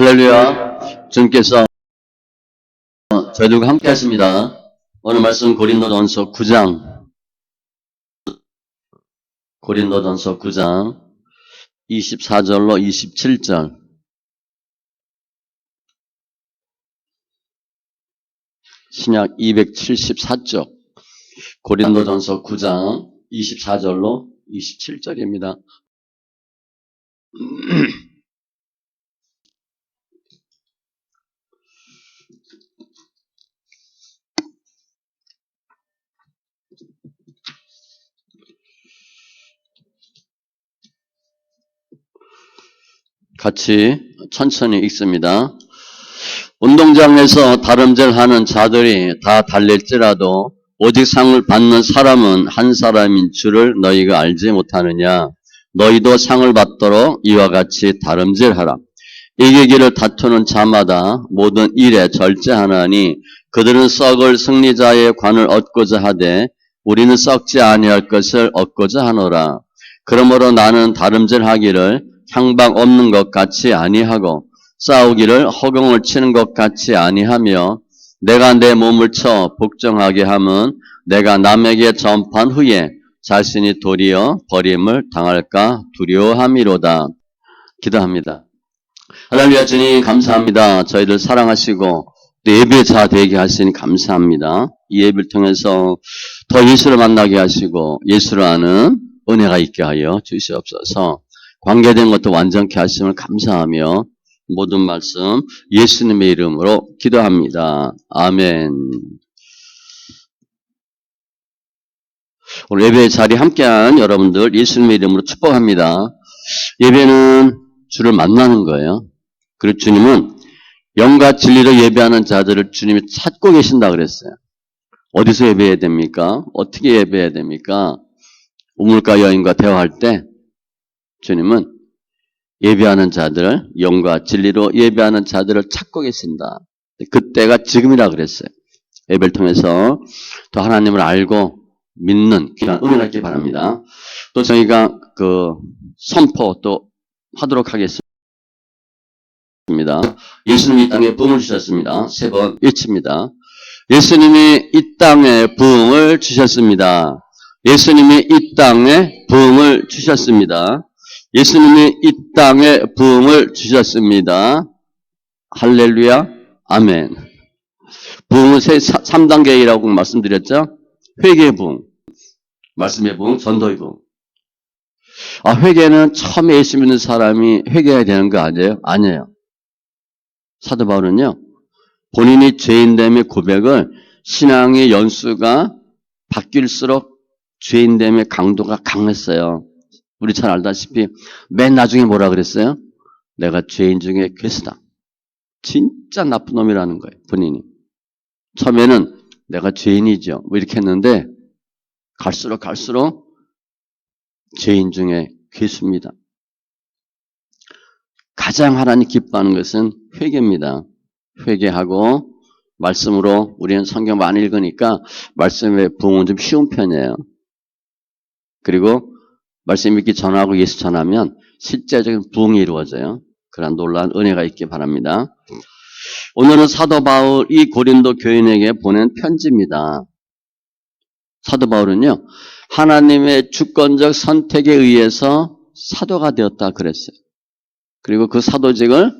할렐루야. 주님께서 저희들과 함께 하십니다. 오늘 말씀 고린도전서 9장 24절로 27절. 신약 274쪽. 고린도전서 9장 24절로 27절입니다. 같이 천천히 읽습니다. 운동장에서 다름질하는 자들이 다 달릴지라도 오직 상을 받는 사람은 한 사람인 줄을 너희가 알지 못하느냐. 너희도 상을 받도록 이와 같이 다름질하라. 이기기를 다투는 자마다 모든 일에 절제하나니 그들은 썩을 승리자의 관을 얻고자 하되 우리는 썩지 아니할 것을 얻고자 하노라. 그러므로 나는 다름질하기를 향방 없는 것 같이 아니하고 싸우기를 허공을 치는 것 같이 아니하며 내가 내 몸을 쳐 복종하게 함은 내가 남에게 전파한 후에 자신이 도리어 버림을 당할까 두려워함이로다. 기도합니다. 할렐루야. 주님 감사합니다. 저희들 사랑하시고 또 예배 자 되게 하시니 감사합니다. 이 예배를 통해서 더 예수를 만나게 하시고 예수를 아는 은혜가 있게 하여 주시옵소서. 관계된 것도 완전케 하심을 감사하며 모든 말씀 예수님의 이름으로 기도합니다. 아멘. 오늘 예배 자리에 함께한 여러분들 예수님의 이름으로 축복합니다. 예배는 주를 만나는 거예요. 그리고 주님은 영과 진리로 예배하는 자들을 주님이 찾고 계신다 그랬어요. 어디서 예배해야 됩니까? 어떻게 예배해야 됩니까? 우물가 여인과 대화할 때 주님은 예배하는 자들, 영과 진리로 예배하는 자들을 찾고 계신다. 그때가 지금이라 그랬어요. 예배를 통해서 또 하나님을 알고 믿는 귀한 은혜가 있기 바랍니다. 또 저희가 선포 또 하도록 하겠습니다. 예수님이 이 땅에 부흥을 주셨습니다. 3번 외칩니다. 예수님이 이 땅에 부흥을 주셨습니다. 예수님이 이 땅에 부흥을 주셨습니다. 예수님이 이 땅에 부흥을 주셨습니다. 할렐루야. 아멘. 부흥은 3단계라고 말씀드렸죠. 회개의 부흥, 말씀의 부흥, 전도의 부흥. 회개는 처음에 예수 믿는 사람이 회개해야 되는 거 아니에요? 아니에요. 사도 바울은요, 본인이 죄인됨의 고백을 신앙의 연수가 바뀔수록 죄인됨의 강도가 강했어요. 우리 잘 알다시피 맨 나중에 뭐라 그랬어요? 내가 죄인 중에 괴수다. 진짜 나쁜 놈이라는 거예요. 본인이. 처음에는 내가 죄인이죠. 이렇게 했는데 갈수록 죄인 중에 괴수입니다. 가장 하나님 기뻐하는 것은 회개입니다. 회개하고 말씀으로 우리는 성경 많이 읽으니까 말씀의 부흥은 좀 쉬운 편이에요. 그리고 말씀 읽기 전하고 예수 전하면 실제적인 부흥이 이루어져요. 그런 놀라운 은혜가 있기 바랍니다. 오늘은 사도 바울이 고린도 교인에게 보낸 편지입니다. 사도 바울은요, 하나님의 주권적 선택에 의해서 사도가 되었다 그랬어요. 그리고 그 사도직을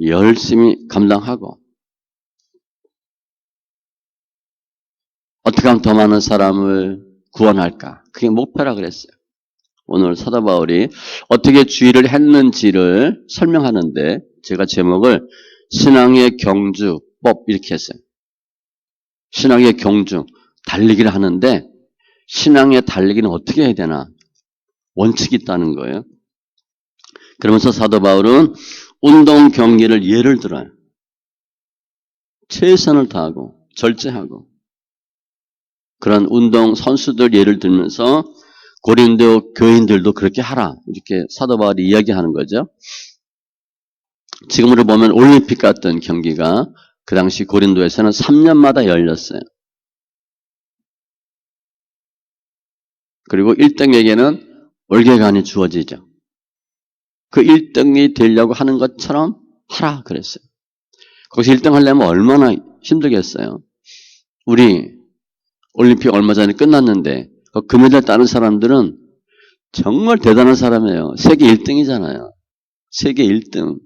열심히 감당하고 어떻게 하면 더 많은 사람을 구원할까? 그게 목표라 그랬어요. 오늘 사도 바울이 어떻게 주의를 했는지를 설명하는데 제가 제목을 신앙의 경주법 이렇게 했어요. 신앙의 경주, 달리기를 하는데 신앙의 달리기는 어떻게 해야 되나? 원칙이 있다는 거예요. 그러면서 사도 바울은 운동 경기를 예를 들어요. 최선을 다하고 절제하고 그런 운동 선수들 예를 들면서 고린도 교인들도 그렇게 하라. 이렇게 사도 바울이 이야기하는 거죠. 지금으로 보면 올림픽 같은 경기가 그 당시 고린도에서는 3년마다 열렸어요. 그리고 1등에게는 월계관이 주어지죠. 그 1등이 되려고 하는 것처럼 하라 그랬어요. 거기서 1등 하려면 얼마나 힘들겠어요. 우리 올림픽 얼마 전에 끝났는데 그 금메달 따는 사람들은 정말 대단한 사람이에요. 세계 1등이잖아요. 세계 1등.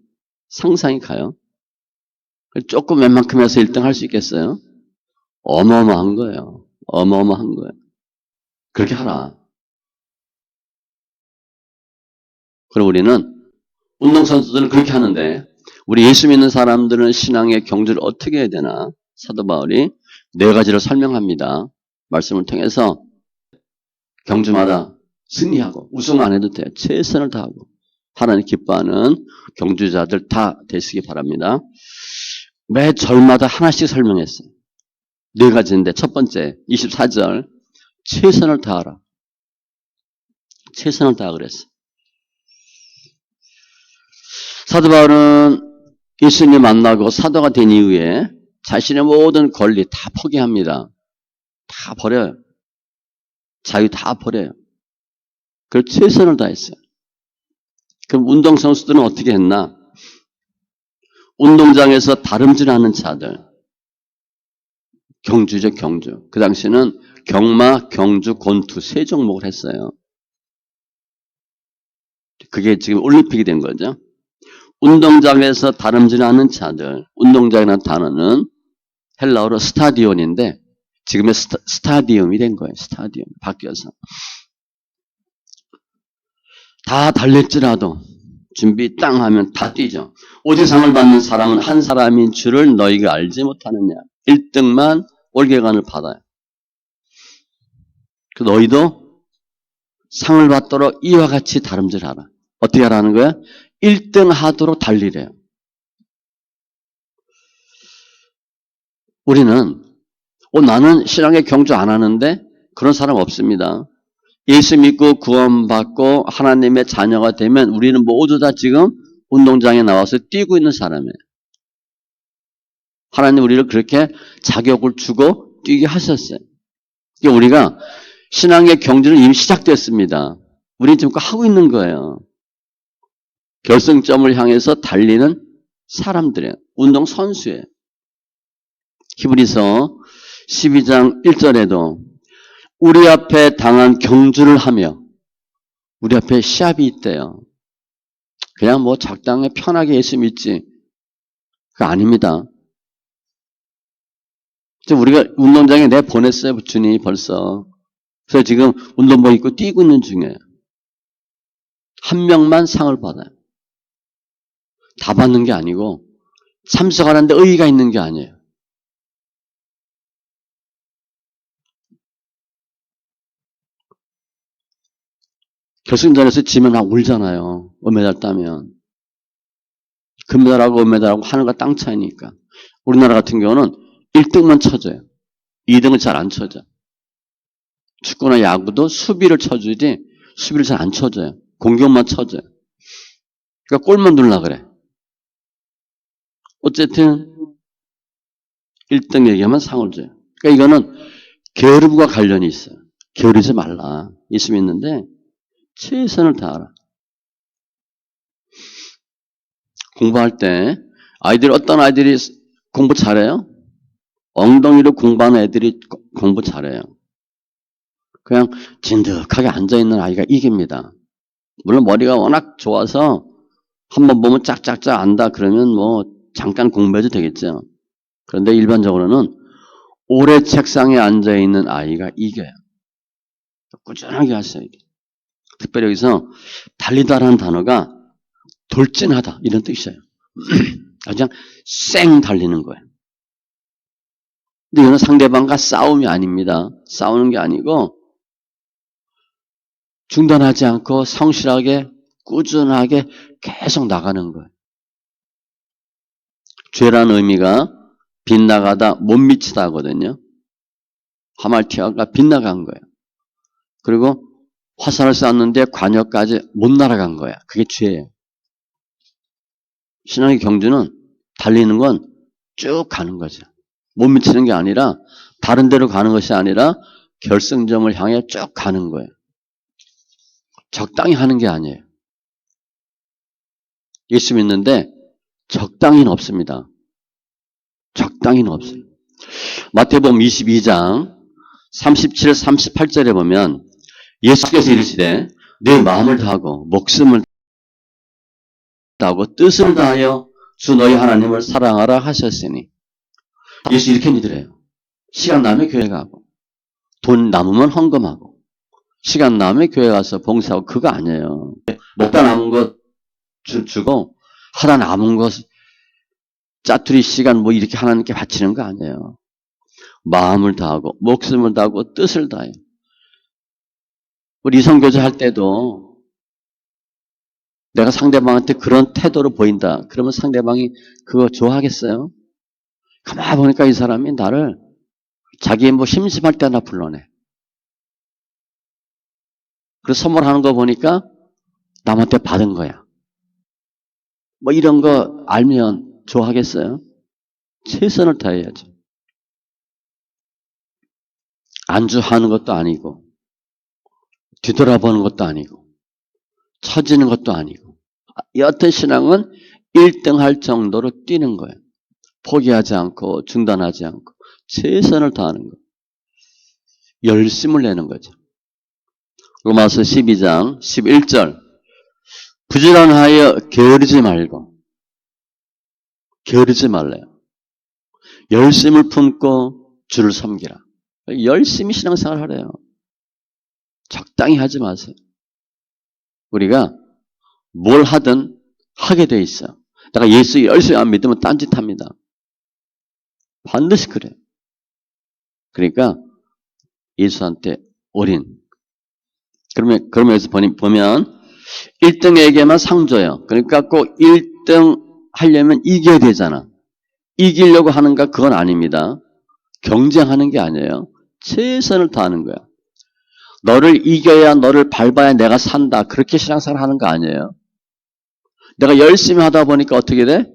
상상이 가요? 조금 웬만큼 해서 1등 할 수 있겠어요? 어마어마한 거예요. 어마어마한 거예요. 그렇게 하라. 그럼 우리는 운동선수들은 그렇게 하는데 우리 예수 믿는 사람들은 신앙의 경주를 어떻게 해야 되나? 사도 바울이 4가지로 설명합니다. 말씀을 통해서 경주마다 승리하고 우승 안 해도 돼요. 최선을 다하고 하나님 기뻐하는 경주자들 다 되시기 바랍니다. 매 절마다 하나씩 설명했어요. 4가지인데 첫 번째 24절 최선을 다하라. 최선을 다하 그랬어요. 사도 바울은 예수님 만나고 사도가 된 이후에 자신의 모든 권리 다 포기합니다. 다 버려요. 자유 다 버려요. 그걸 최선을 다했어요. 그럼 운동선수들은 어떻게 했나? 운동장에서 다름질하는 자들. 경주죠, 경주. 그 당시에는 경마, 경주, 권투 3종목을 했어요. 그게 지금 올림픽이 된 거죠. 운동장에서 다름질하는 자들. 운동장이라는 단어는 헬라어로 스타디온인데 지금의 스타디움이 된 거예요. 스타디움. 바뀌어서. 다 달릴지라도 준비 땅 하면 다 뛰죠. 오지상을 받는 사람은 한 사람인 줄을 너희가 알지 못하느냐. 1등만 올개관을 받아요. 너희도 상을 받도록 이와 같이 다름질하라. 어떻게 하라는 거야? 1등 하도록 달리래요. 우리는 나는 신앙의 경주 안 하는데 그런 사람 없습니다. 예수 믿고 구원받고 하나님의 자녀가 되면 우리는 모두 다 지금 운동장에 나와서 뛰고 있는 사람이에요. 하나님 우리를 그렇게 자격을 주고 뛰게 하셨어요. 그러니까 우리가 신앙의 경주는 이미 시작됐습니다. 우리는 지금 하고 있는 거예요. 결승점을 향해서 달리는 사람들이에요. 운동선수예요. 히브리서 12장 1절에도 우리 앞에 당한 경주를 하며 우리 앞에 시합이 있대요. 그냥 뭐 적당히 편하게 예수 믿지. 그거 아닙니다. 우리가 운동장에 내보냈어요. 주님이 벌써. 그래서 지금 운동복 입고 뛰고 있는 중이에요. 한 명만 상을 받아요. 다 받는 게 아니고 참석하는데 의의가 있는 게 아니에요. 결승전에서 지면 막 울잖아요. 은메달 따면. 금메달하고 은메달하고 하늘과 땅 차이니까. 우리나라 같은 경우는 1등만 쳐줘요. 2등은 잘 안 쳐줘. 축구나 야구도 수비를 쳐주지 수비를 잘 안 쳐줘요. 공격만 쳐줘요. 그러니까 골만 넣으려고 그래. 어쨌든 1등 얘기하면 상을 줘요. 그러니까 이거는 게으름과 관련이 있어요. 게으르지 말라. 예수 믿는데 최선을 다하라. 공부할 때 어떤 아이들이 공부 잘해요? 엉덩이로 공부하는 애들이 공부 잘해요. 그냥 진득하게 앉아있는 아이가 이깁니다. 물론 머리가 워낙 좋아서 한번 보면 짝짝짝 안다 그러면 뭐 잠깐 공부해도 되겠죠. 그런데 일반적으로는 오래 책상에 앉아있는 아이가 이겨요. 꾸준하게 하셔야 돼요. 특별히 여기서 달리다라는 단어가 돌진하다 이런 뜻이에요. 그냥 쌩 달리는 거예요. 근데 이거는 상대방과 싸움이 아닙니다. 싸우는 게 아니고 중단하지 않고 성실하게 꾸준하게 계속 나가는 거예요. 죄라는 의미가 빗나가다 못 미치다 하거든요. 하말티아가 빗나간 거예요. 그리고 화살을 쐈는데 관역까지 못 날아간 거야. 그게 죄예요. 신앙의 경주는 달리는 건 쭉 가는 거죠. 못 미치는 게 아니라 다른 데로 가는 것이 아니라 결승점을 향해 쭉 가는 거예요. 적당히 하는 게 아니에요. 예수 믿는데 적당히는 없습니다. 적당히는 없어요. 마태복음 22장 37, 38절에 보면 예수께서 이르시되 내 마음을 다하고 목숨을 다하고 뜻을 다하여 주 너희 하나님을 사랑하라 하셨으니 예수 이렇게 믿으래요. 시간 나면 교회 가고 돈 남으면 헌금하고 시간 나면 교회 가서 봉사하고 그거 아니에요. 먹다 남은 것 주고 하다 남은 것 짜투리 시간 뭐 이렇게 하나님께 바치는 거 아니에요. 마음을 다하고 목숨을 다하고 뜻을 다해요. 우리 이성교제 할 때도 내가 상대방한테 그런 태도로 보인다. 그러면 상대방이 그거 좋아하겠어요? 가만히 보니까 이 사람이 나를 자기 뭐 심심할 때나 불러내. 그래서 선물하는 거 보니까 남한테 받은 거야. 뭐 이런 거 알면 좋아하겠어요? 최선을 다해야죠. 안주하는 것도 아니고 뒤돌아보는 것도 아니고 처지는 것도 아니고 여하튼 신앙은 1등 할 정도로 뛰는 거예요. 포기하지 않고 중단하지 않고 최선을 다하는 거예요. 열심을 내는 거죠. 로마서 12장 11절 부지런하여 게으르지 말고 게으르지 말래요. 열심을 품고 주를 섬기라. 열심히 신앙생활 하래요. 적당히 하지 마세요. 우리가 뭘 하든 하게 돼 있어요. 내가 예수 열심히 안 믿으면 딴짓합니다. 반드시 그래요. 그러니까 예수한테 올인. 그러면서 보면 1등에게만 상 줘요. 그러니까 꼭 1등 하려면 이겨야 되잖아. 이기려고 하는가? 그건 아닙니다. 경쟁하는 게 아니에요. 최선을 다하는 거야. 너를 이겨야 너를 밟아야 내가 산다. 그렇게 신앙생활 하는 거 아니에요. 내가 열심히 하다 보니까 어떻게 돼?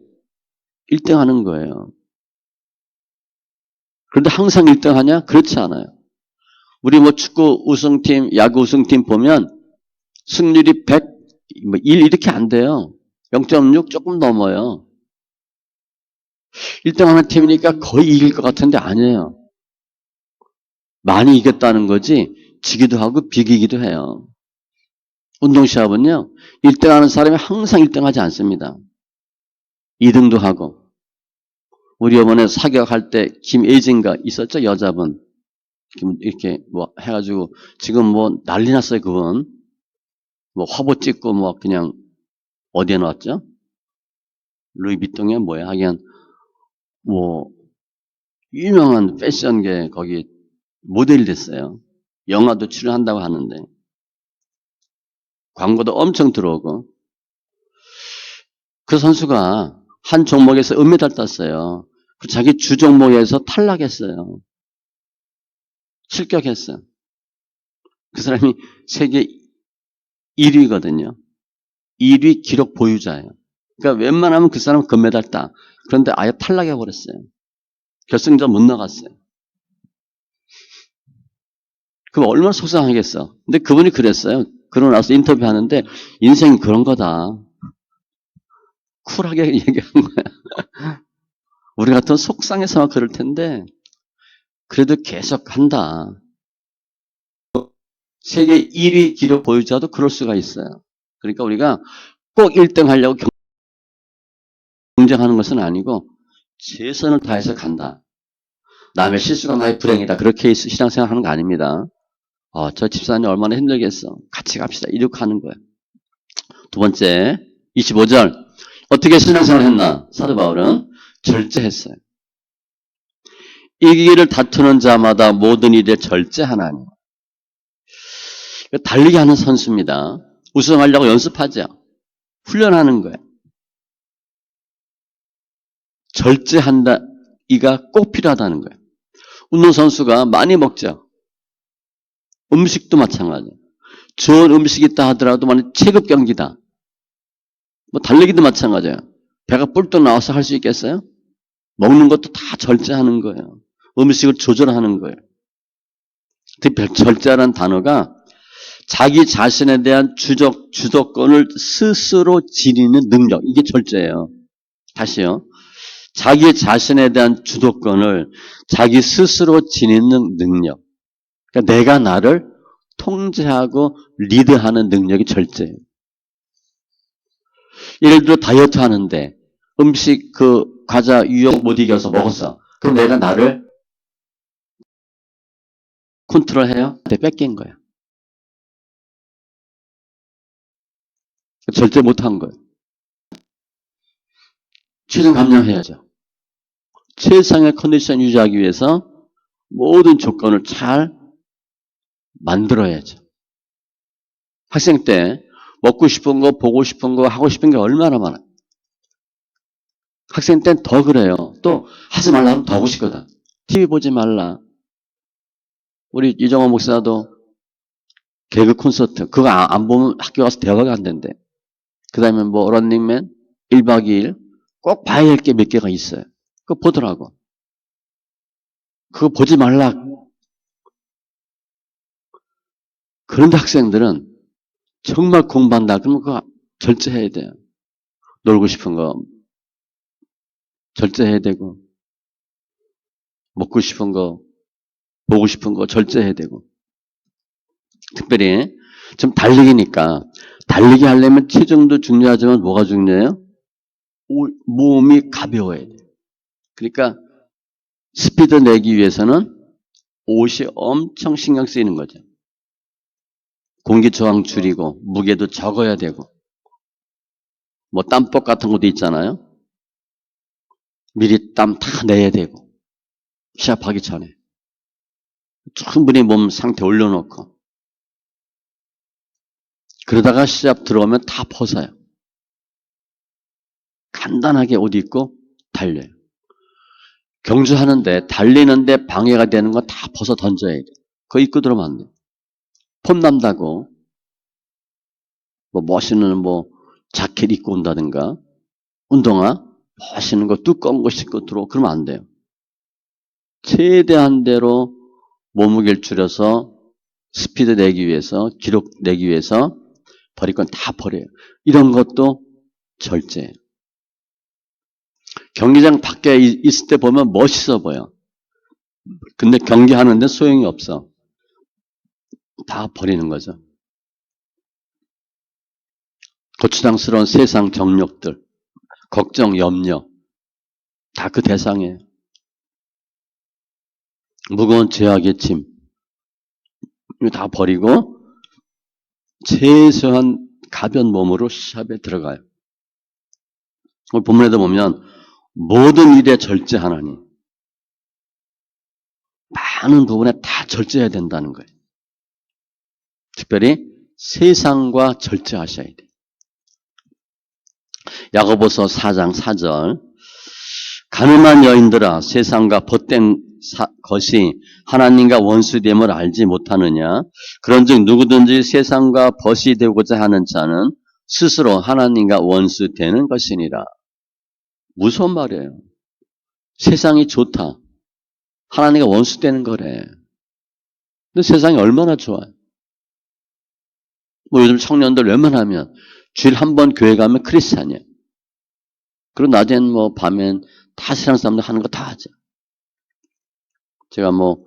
1등 하는 거예요. 그런데 항상 1등 하냐? 그렇지 않아요. 우리 뭐 축구 우승팀, 야구 우승팀 보면 승률이 100, 1 이렇게 안 돼요. 0.6 조금 넘어요. 1등 하는 팀이니까 거의 이길 것 같은데 아니에요. 많이 이겼다는 거지 지기도 하고 비기기도 해요. 운동시합은요. 1등 하는 사람이 항상 1등 하지 않습니다. 2등도 하고. 우리 이번에 사격할 때 김예진가 있었죠? 여자분. 이렇게 뭐 해가지고 지금 뭐 난리 났어요. 그분. 뭐 화보 찍고 뭐 그냥 어디에 나왔죠? 루이비통에 뭐야? 하긴 뭐 유명한 패션계 거기 모델이 됐어요. 영화도 출연한다고 하는데 광고도 엄청 들어오고 그 선수가 한 종목에서 은메달 땄어요. 자기 주 종목에서 탈락했어요. 실격했어요. 그 사람이 세계 1위거든요. 1위 기록 보유자예요. 그러니까 웬만하면 그 사람은 금메달 따. 그런데 아예 탈락해버렸어요. 결승전 못 나갔어요. 그럼 얼마나 속상하겠어. 근데 그분이 그랬어요. 그러고 나서 인터뷰하는데 인생이 그런 거다. 쿨하게 얘기한 거야. 우리 같은 속상해서 그럴 텐데 그래도 계속 한다. 세계 1위 기록 보유자도 그럴 수가 있어요. 그러니까 우리가 꼭 1등 하려고 경쟁하는 것은 아니고 최선을 다해서 간다. 남의 실수가 나의 불행이다. 그렇게 신앙생활 하는 거 아닙니다. 저 집사님 얼마나 힘들겠어. 같이 갑시다. 이렇게 하는 거예요. 두 번째 25절 어떻게 신앙생활을 했나? 사도 바울은 절제했어요. 이기기를 다투는 자마다 모든 일에 절제하나니. 달리기 하는 선수입니다. 우승하려고 연습하죠. 훈련하는 거예요. 절제한다. 이가 꼭 필요하다는 거예요. 운동선수가 많이 먹죠. 음식도 마찬가지예요. 좋은 음식이 있다 하더라도 만약 체급 경기다. 뭐 달리기도 마찬가지예요. 배가 뿔떡 나와서 할 수 있겠어요? 먹는 것도 다 절제하는 거예요. 음식을 조절하는 거예요. 절제라는 단어가 자기 자신에 대한 주도권을 스스로 지니는 능력. 이게 절제예요. 다시요. 자기 자신에 대한 주도권을 자기 스스로 지니는 능력. 그러니까 내가 나를 통제하고 리드하는 능력이 절제예요. 예를 들어 다이어트 하는데 음식 과자 유혹 못 이겨서 먹었어. 그럼 내가 나를 컨트롤해요? 내 뺏긴 거야. 절제 못한 거예요. 체중 감량해야죠. 최상의 컨디션 유지하기 위해서 모든 조건을 잘 만들어야죠. 학생 때 먹고 싶은 거, 보고 싶은 거, 하고 싶은 게 얼마나 많아. 학생 때는 더 그래요. 또 하지 말라 하면 더 하고 싶거든. TV 보지 말라. 우리 이정호 목사도 개그 콘서트 그거 안 보면 학교 가서 대화가 안 된대. 그 다음에 뭐 런닝맨 1박 2일 꼭 봐야 할 게 몇 개가 있어요. 그거 보더라고. 그거 보지 말라. 그런데 학생들은 정말 공부한다 그러면 그거 절제해야 돼요. 놀고 싶은 거 절제해야 되고 먹고 싶은 거 보고 싶은 거 절제해야 되고 특별히 좀 달리기니까 달리기 하려면 체중도 중요하지만 뭐가 중요해요? 몸이 가벼워야 돼요. 그러니까 스피드 내기 위해서는 옷이 엄청 신경 쓰이는 거죠. 공기 저항 줄이고 무게도 적어야 되고 뭐 땀복 같은 것도 있잖아요. 미리 땀 다 내야 되고 시합하기 전에 충분히 몸 상태 올려놓고 그러다가 시합 들어오면 다 벗어요. 간단하게 옷 입고 달려요. 경주하는데 달리는데 방해가 되는 거 다 벗어 던져야 돼. 그거 입고 들어오면 안 돼. 폼난다고 뭐 멋있는 뭐 자켓 입고 온다든가 운동화 멋있는 거 두꺼운 거 신고 들어오고 그러면 안 돼요. 최대한대로 몸무게를 줄여서 스피드 내기 위해서 기록 내기 위해서 버릴 건 다 버려요. 이런 것도 절제예요. 경기장 밖에 있을 때 보면 멋있어 보여. 근데 경기하는데 소용이 없어. 다 버리는 거죠. 거추장스러운 세상 정욕들, 걱정, 염려 다 그 대상이에요. 무거운 죄악의 짐 이거 다 버리고 최소한 가벼운 몸으로 시합에 들어가요. 본문에도 보면 모든 일에 절제하나니 많은 부분에 다 절제해야 된다는 거예요. 특별히 세상과 절제하셔야 돼요. 야고보서 4장 4절 가늠한 여인들아 세상과 벗된 것이 하나님과 원수됨을 알지 못하느냐 그런즉 누구든지 세상과 벗이 되고자 하는 자는 스스로 하나님과 원수되는 것이니라. 무서운 말이에요. 세상이 좋다. 하나님과 원수되는 거래. 근데 세상이 얼마나 좋아요. 뭐 요즘 청년들 웬만하면 주일 한 번 교회 가면 크리스찬이에요. 그리고 낮엔 뭐 밤엔 다 세상 사람들 하는 거 다 하죠. 제가 뭐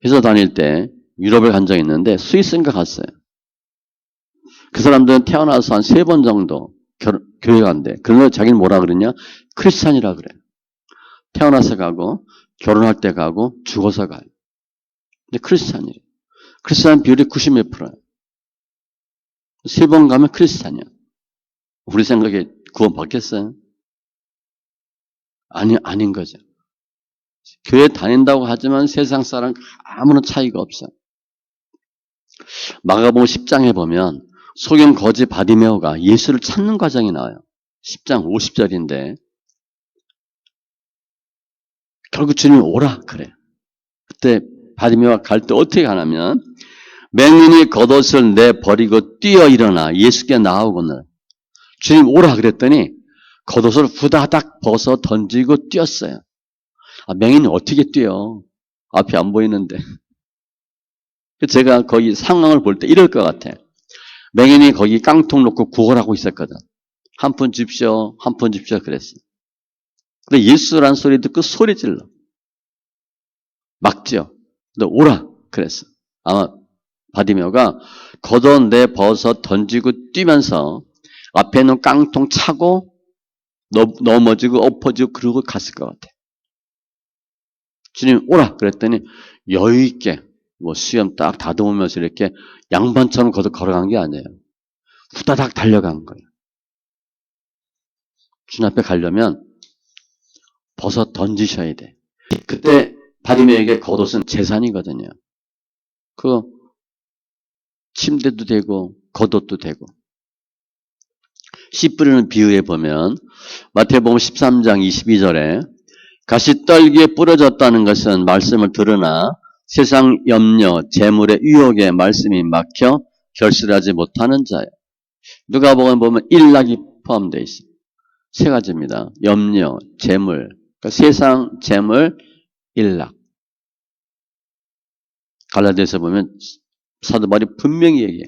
회사 다닐 때 유럽에 간 적이 있는데 스위스인가 갔어요. 그 사람들은 태어나서 한 3번 정도 교회 간대. 그러면 자기는 뭐라 그러냐? 크리스찬이라 그래. 태어나서 가고 결혼할 때 가고 죽어서 가요. 근데 크리스찬이에요. 크리스찬 비율이 90몇 %예요. 3번 가면 크리스찬이야. 우리 생각에 구원 받겠어요? 아닌 거죠. 교회 다닌다고 하지만 세상 사람 아무런 차이가 없어요. 마가복음 10장에 보면 소경 거지 바디메오가 예수를 찾는 과정이 나와요. 10장 50절인데 결국 주님이 오라 그래. 그때 바디메오가 갈 때 어떻게 가냐면 맹인이 겉옷을 내버리고 뛰어 일어나 예수께 나오거늘 주님 오라 그랬더니 겉옷을 후다닥 벗어 던지고 뛰었어요. 맹인이 어떻게 뛰어? 앞이 안 보이는데. 제가 거기 상황을 볼 때 이럴 것 같아. 맹인이 거기 깡통 놓고 구걸하고 있었거든. 한 푼 줍쇼, 한 푼 줍쇼 그랬어. 근데 예수란 소리 듣고 소리 질러. 막지요. 너 오라. 그랬어. 아마 바디메오가 겉옷 내 벗어 던지고 뛰면서 앞에 있는 깡통 차고 넘어지고 엎어지고 그러고 갔을 것 같아. 주님 오라 그랬더니 여유 있게 뭐 수염 딱 다듬으면서 이렇게 양반처럼 걸어간 게 아니에요. 후다닥 달려간 거예요. 주님 앞에 가려면 벗어 던지셔야 돼. 그때 바디메오에게 겉옷은 재산이거든요. 그 침대도 되고 겉옷도 되고. 씨 뿌리는 비유에 보면 마태복음 13장 22절에 가시떨기에 뿌려졌다는 것은 말씀을 들으나 세상 염려, 재물의 유혹에 말씀이 막혀 결실하지 못하는 자예요. 누가복음 보면 일락이 포함되어 있습니다. 세 가지입니다. 염려, 재물, 그러니까 세상, 재물, 일락. 갈라디아서 보면 사도 바울이 분명히 얘기해요.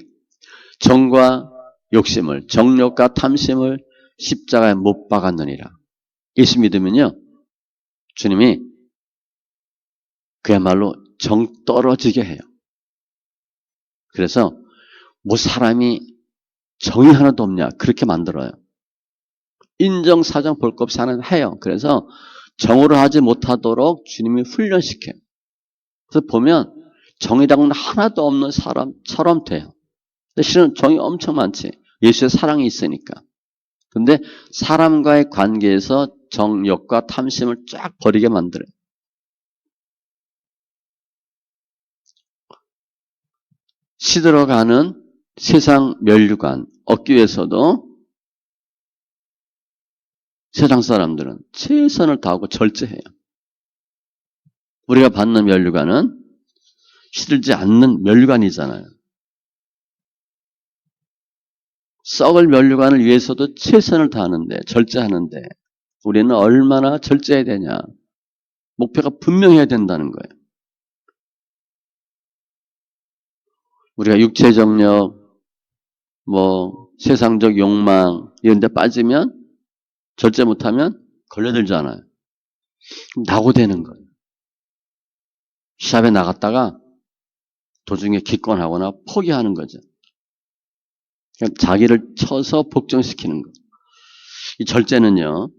정과 욕심을, 정욕과 탐심을 십자가에 못 박았느니라. 예수 믿으면요. 주님이 그야말로 정 떨어지게 해요. 그래서 뭐 사람이 정이 하나도 없냐 그렇게 만들어요. 인정 사정 볼 것 없이 하는 해요. 그래서 정으로 하지 못하도록 주님이 훈련시켜요. 그래서 보면 정의라고는 하나도 없는 사람처럼 돼요. 근데 실은 정이 엄청 많지. 예수의 사랑이 있으니까. 근데 사람과의 관계에서 정욕과 탐심을 쫙 버리게 만들어요. 시들어가는 세상 면류관 얻기 위해서도 세상 사람들은 최선을 다하고 절제해요. 우리가 받는 면류관은 시들지 않는 면류관이잖아요. 썩을 면류관을 위해서도 최선을 다하는데 절제하는데 우리는 얼마나 절제해야 되냐. 목표가 분명해야 된다는 거예요. 우리가 육체정력, 뭐 세상적 욕망 이런 데 빠지면 절제 못하면 걸려들잖아요. 낙오되는 거예요. 시합에 나갔다가 도중에 기권하거나 포기하는 거죠. 자기를 쳐서 복종시키는 거예요. 이 절제는요.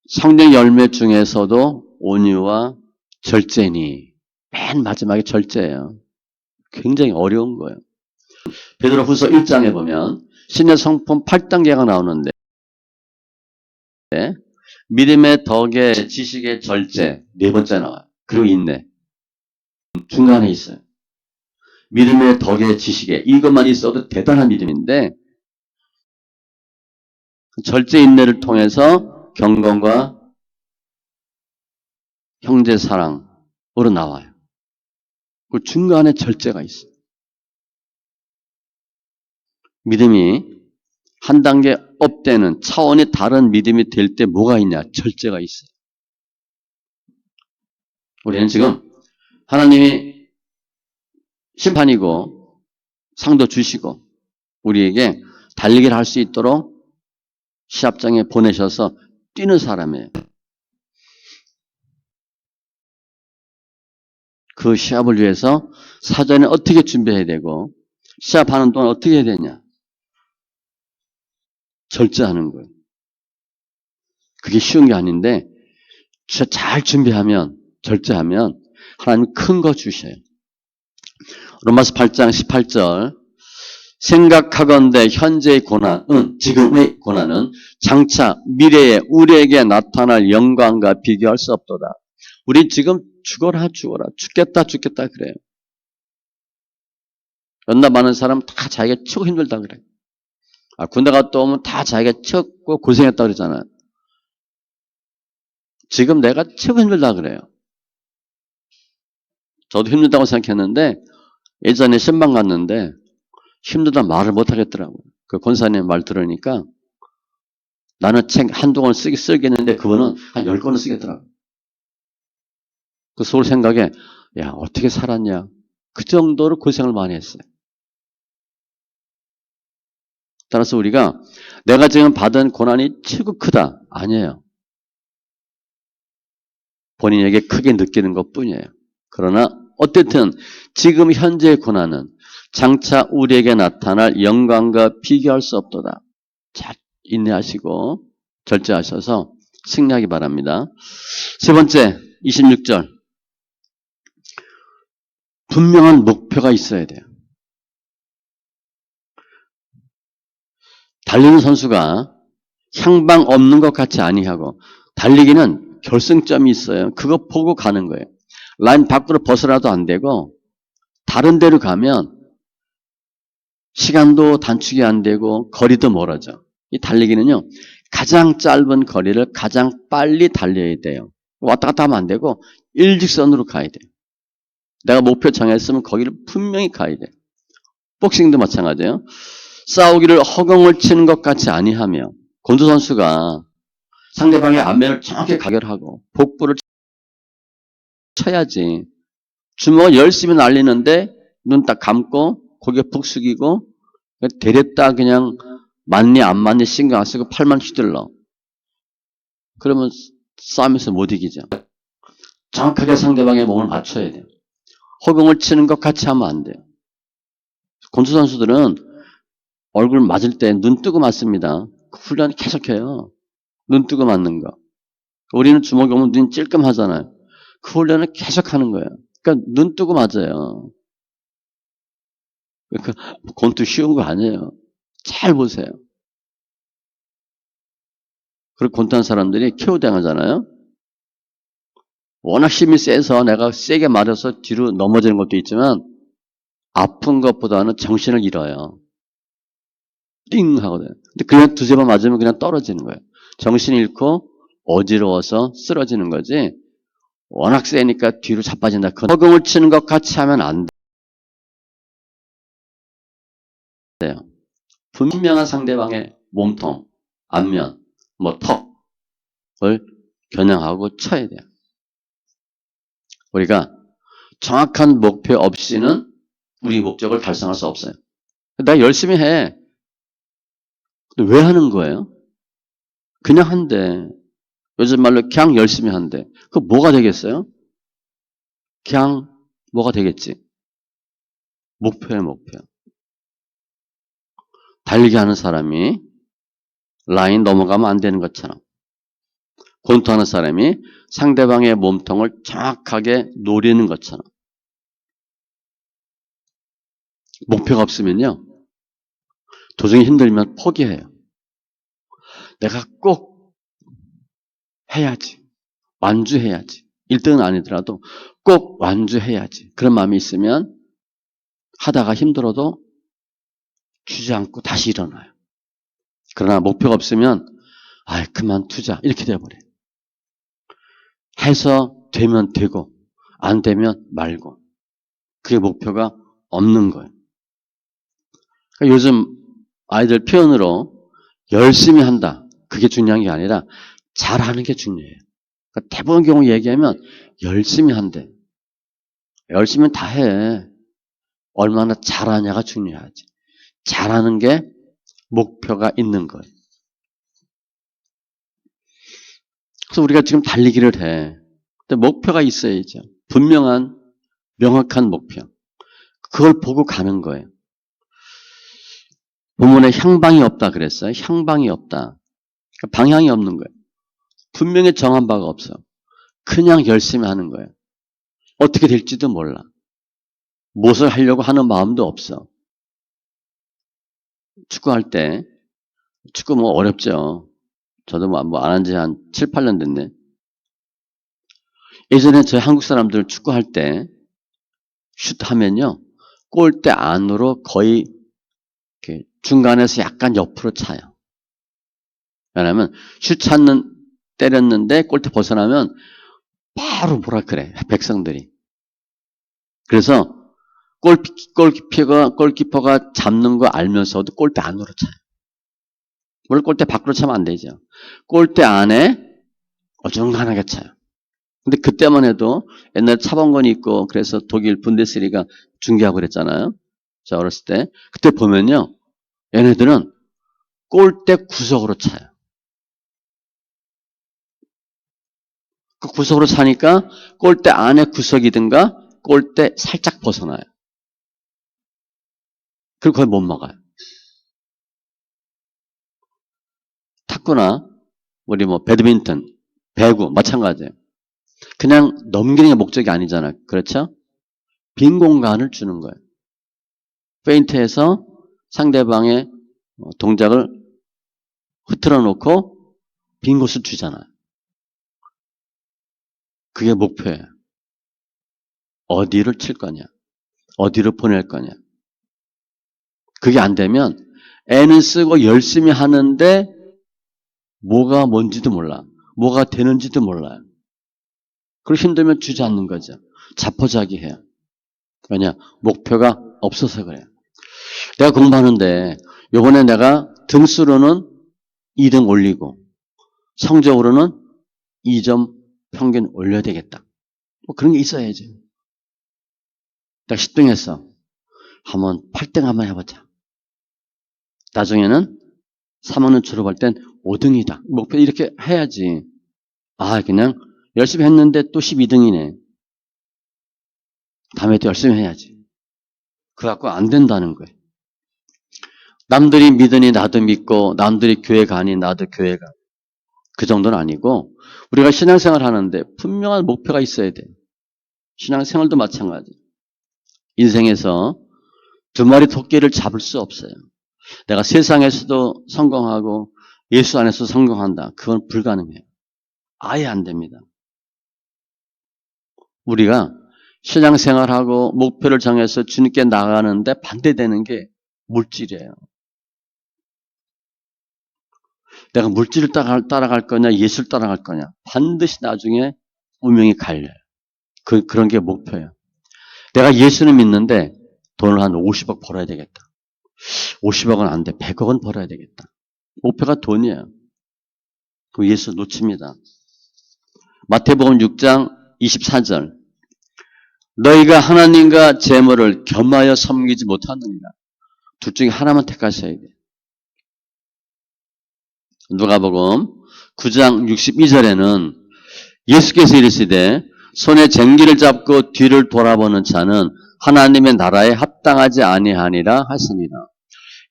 성령 열매 중에서도 온유와 절제니 맨 마지막에 절제예요. 굉장히 어려운 거예요. 베드로후서 1장에 보면 신의 성품 8단계가 나오는데 믿음의 덕의 지식의 절제 네 번째 나와요. 그리고 인내 중간에 있어요. 믿음의 덕의 지식에 이것만 있어도 대단한 믿음인데 절제 인내를 통해서 경건과 형제 사랑으로 나와요. 그 중간에 절제가 있어요. 믿음이 한 단계 업되는 차원이 다른 믿음이 될 때 뭐가 있냐? 절제가 있어요. 우리는 지금 하나님이 심판이고 상도 주시고 우리에게 달리기를 할 수 있도록 시합장에 보내셔서 뛰는 사람이에요. 그 시합을 위해서 사전에 어떻게 준비해야 되고 시합하는 동안 어떻게 해야 되냐? 절제하는 거예요. 그게 쉬운 게 아닌데 잘 준비하면 절제하면 하나님 큰 거 주셔요. 로마서 8장 18절 생각하건대 현재의 고난은 지금의 고난은 장차 미래에 우리에게 나타날 영광과 비교할 수 없도다. 우리 지금 죽어라 죽겠다 그래요. 연나 많은 사람 다 자기가 치고 힘들다 그래요. 군대 갔다 오면 다 자기가 치고 고생했다 그러잖아요. 지금 내가 치고 힘들다 그래요. 저도 힘들다고 생각했는데 예전에 신방 갔는데 힘들다 말을 못 하겠더라고요. 그 권사님 말 들으니까 나는 책 한두 권 쓰겠는데 그분은 한 10권을 쓰겠더라고요. 그 서울 생각에 야 어떻게 살았냐. 그 정도로 고생을 많이 했어요. 따라서 우리가 내가 지금 받은 고난이 최고 크다. 아니에요. 본인에게 크게 느끼는 것뿐이에요. 그러나 어쨌든 지금 현재의 고난은 장차 우리에게 나타날 영광과 비교할 수 없도다. 잘 인내하시고 절제하셔서 승리하기 바랍니다. 세 번째, 26절. 분명한 목표가 있어야 돼요. 달리는 선수가 향방 없는 것 같이 아니하고 달리기는 결승점이 있어요. 그거 보고 가는 거예요. 라인 밖으로 벗어나도 안 되고 다른 데로 가면 시간도 단축이 안 되고 거리도 멀어져. 이 달리기는요. 가장 짧은 거리를 가장 빨리 달려야 돼요. 왔다 갔다 하면 안 되고 일직선으로 가야 돼요. 내가 목표 정했으면 거기를 분명히 가야 돼요. 복싱도 마찬가지예요. 싸우기를 허공을 치는 것 같이 아니하며 권투 선수가 상대방의 안면을 정확히 가결하고 복부를 쳐야지. 주먹을 열심히 날리는데 눈 딱 감고 고개 푹 숙이고 데렸다 그냥 맞니 안 맞니 신경 안 쓰고 팔만 휘둘러. 그러면 싸움에서 못 이기죠. 정확하게 상대방의 몸을 맞춰야 돼요. 허공을 치는 것 같이 하면 안 돼요. 권투 선수들은 얼굴 맞을 때 눈 뜨고 맞습니다. 그 훈련 계속해요. 눈 뜨고 맞는 거. 우리는 주먹이 오면 눈이 찔끔하잖아요. 그 훈련을 계속 하는 거예요. 그러니까 눈 뜨고 맞아요. 그러니까 권투 쉬운 거 아니에요. 잘 보세요. 그리고 권투하는 사람들이 KO 당하잖아요. 워낙 힘이 세서 내가 세게 맞아서 뒤로 넘어지는 것도 있지만 아픈 것보다는 정신을 잃어요. 띵 하거든요. 근데 그냥 두세 번 맞으면 그냥 떨어지는 거예요. 정신 잃고 어지러워서 쓰러지는 거지. 워낙 세니까 뒤로 자빠진다. 허공을 치는 것 같이 하면 안 돼요. 분명한 상대방의 몸통, 안면, 턱을 겨냥하고 쳐야 돼요. 우리가 정확한 목표 없이는 우리 목적을 달성할 수 없어요. 나 열심히 해. 근데 왜 하는 거예요? 그냥 한대. 요즘 말로 그냥 열심히 한대. 그 뭐가 되겠어요? 그냥 뭐가 되겠지? 목표의 목표. 달리기 하는 사람이 라인 넘어가면 안 되는 것처럼 권투하는 사람이 상대방의 몸통을 정확하게 노리는 것처럼 목표가 없으면요. 도중에 힘들면 포기해요. 내가 꼭 해야지. 완주해야지. 1등은 아니더라도 꼭 완주해야지. 그런 마음이 있으면 하다가 힘들어도 주저앉고 다시 일어나요. 그러나 목표가 없으면 그만두자. 이렇게 돼버려요. 해서 되면 되고 안 되면 말고. 그게 목표가 없는 거예요. 그러니까 요즘 아이들 표현으로 열심히 한다. 그게 중요한 게 아니라 잘하는 게 중요해요. 그러니까 대부분 경우 얘기하면 열심히 한대. 열심히 다 해. 얼마나 잘하냐가 중요하지. 잘하는 게 목표가 있는 거예요. 그래서 우리가 지금 달리기를 해. 근데 목표가 있어야죠. 분명한 명확한 목표. 그걸 보고 가는 거예요. 본문에 향방이 없다 그랬어요. 향방이 없다. 그러니까 방향이 없는 거예요. 분명히 정한 바가 없어. 그냥 열심히 하는 거예요. 어떻게 될지도 몰라. 무엇을 하려고 하는 마음도 없어. 축구할 때, 축구 뭐 어렵죠. 저도 뭐 안 한 지 한 7, 8년 됐네. 예전에 저희 한국 사람들 축구할 때, 슛 하면요. 골대 안으로 거의 중간에서 약간 옆으로 차요. 왜냐하면 슛 때렸는데 골대 벗어나면 바로 뭐라 그래. 백성들이. 그래서 골키퍼가 잡는 거 알면서도 골대 안으로 차요. 물론 골대 밖으로 차면 안 되죠. 골대 안에 어중간하게 차요. 근데 그때만 해도 옛날에 차본 건이 있고 그래서 독일 분데스리가 중계하고 그랬잖아요. 저 어렸을 때. 그때 보면요. 얘네들은 골대 구석으로 차요. 그 구석으로 사니까 골대 안에 구석이든가 골대 살짝 벗어나요. 그리고 그걸 못 막아요. 탁구나 우리 뭐 배드민턴, 배구 마찬가지예요. 그냥 넘기는 게 목적이 아니잖아요. 그렇죠? 빈 공간을 주는 거예요. 페인트에서 상대방의 동작을 흐트러 놓고 빈 곳을 주잖아요. 그게 목표예요. 어디를 칠 거냐, 어디로 보낼 거냐. 그게 안 되면 애는 쓰고 열심히 하는데 뭐가 뭔지도 몰라. 뭐가 되는지도 몰라요. 그리고 힘들면 주저앉는 거죠. 자포자기해요. 왜냐? 목표가 없어서 그래요. 내가 공부하는데 요번에 내가 등수로는 2등 올리고 성적으로는 2점 평균 올려야 되겠다. 뭐 그런 게 있어야지. 내가 10등 했어. 한번 8등 한번 해보자. 나중에는 3학년 졸업할 땐 5등이다. 목표 이렇게 해야지. 아, 그냥 열심히 했는데 또 12등이네. 다음에 또 열심히 해야지. 그거 갖고 안 된다는 거예요. 남들이 믿으니 나도 믿고 남들이 교회 가니 나도 교회 가. 그 정도는 아니고 우리가 신앙생활 하는데 분명한 목표가 있어야 돼. 신앙생활도 마찬가지. 인생에서 두 마리 토끼를 잡을 수 없어요. 내가 세상에서도 성공하고 예수 안에서 성공한다. 그건 불가능해요. 아예 안 됩니다. 우리가 신앙생활하고 목표를 정해서 주님께 나가는데 반대되는 게 물질이에요. 내가 물질을 따라갈 거냐, 예수를 따라갈 거냐. 반드시 나중에 운명이 갈려요. 그런 게 목표예요. 내가 예수를 믿는데 돈을 한 50억 벌어야 되겠다. 50억은 안 돼. 100억은 벌어야 되겠다. 목표가 돈이에요. 그럼 예수 놓칩니다. 마태복음 6장 24절. 너희가 하나님과 재물을 겸하여 섬기지 못하느니라. 둘 중에 하나만 택하셔야 돼요. 누가복음 9장 62절에는 예수께서 이르시되 손에 쟁기를 잡고 뒤를 돌아보는 자는 하나님의 나라에 합당하지 아니하니라 하시니라.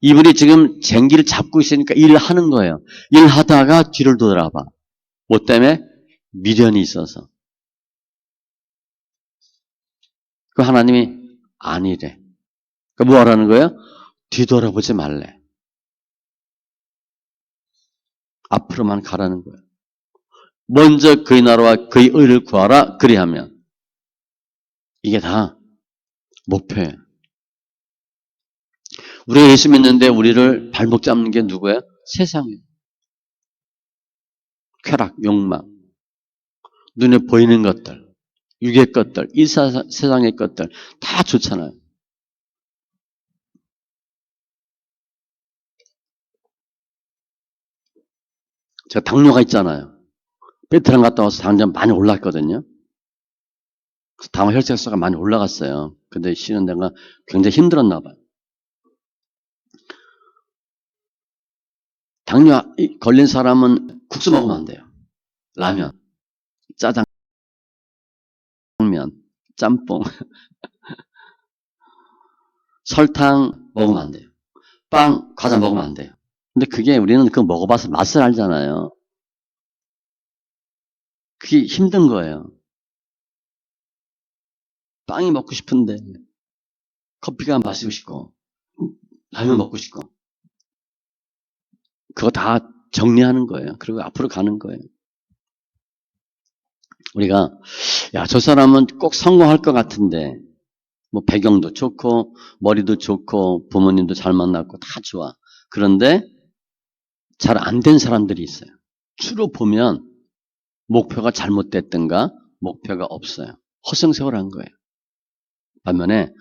이분이 지금 쟁기를 잡고 있으니까 일을 하는 거예요. 일하다가 뒤를 돌아봐. 뭐 때문에? 미련이 있어서. 그 하나님이 아니래. 그 뭐 하라는 거예요? 뒤돌아보지 말래. 앞으로만 가라는 거예요. 먼저 그의 나라와 그의 의를 구하라. 그리하면 이게 다 목표예요. 우리가 예수 믿는데 우리를 발목 잡는 게 누구예요? 세상이에요. 쾌락, 욕망, 눈에 보이는 것들, 육의 것들, 이 세상의 것들 다 좋잖아요. 제가 당뇨가 있잖아요. 베트남 갔다 와서 당뇨 많이 올랐거든요. 당화 혈색소가 많이 올라갔어요. 근데 쉬는 데가 굉장히 힘들었나 봐요. 당뇨 걸린 사람은 국수 먹으면 안 돼요. 라면, 짜장면, 짬뽕, 설탕 먹으면 안 돼요. 빵, 과자 먹으면 안 돼요. 근데 그게 우리는 그거 먹어봐서 맛을 알잖아요. 그게 힘든 거예요. 빵이 먹고 싶은데 커피가 마시고 싶고 라면 먹고 싶고 그거 다 정리하는 거예요. 그리고 앞으로 가는 거예요. 우리가 야, 저 사람은 꼭 성공할 것 같은데 뭐 배경도 좋고 머리도 좋고 부모님도 잘 만났고 다 좋아. 그런데 잘 안 된 사람들이 있어요. 주로 보면 목표가 잘못됐든가 목표가 없어요. 허송세월한 거예요. 반면에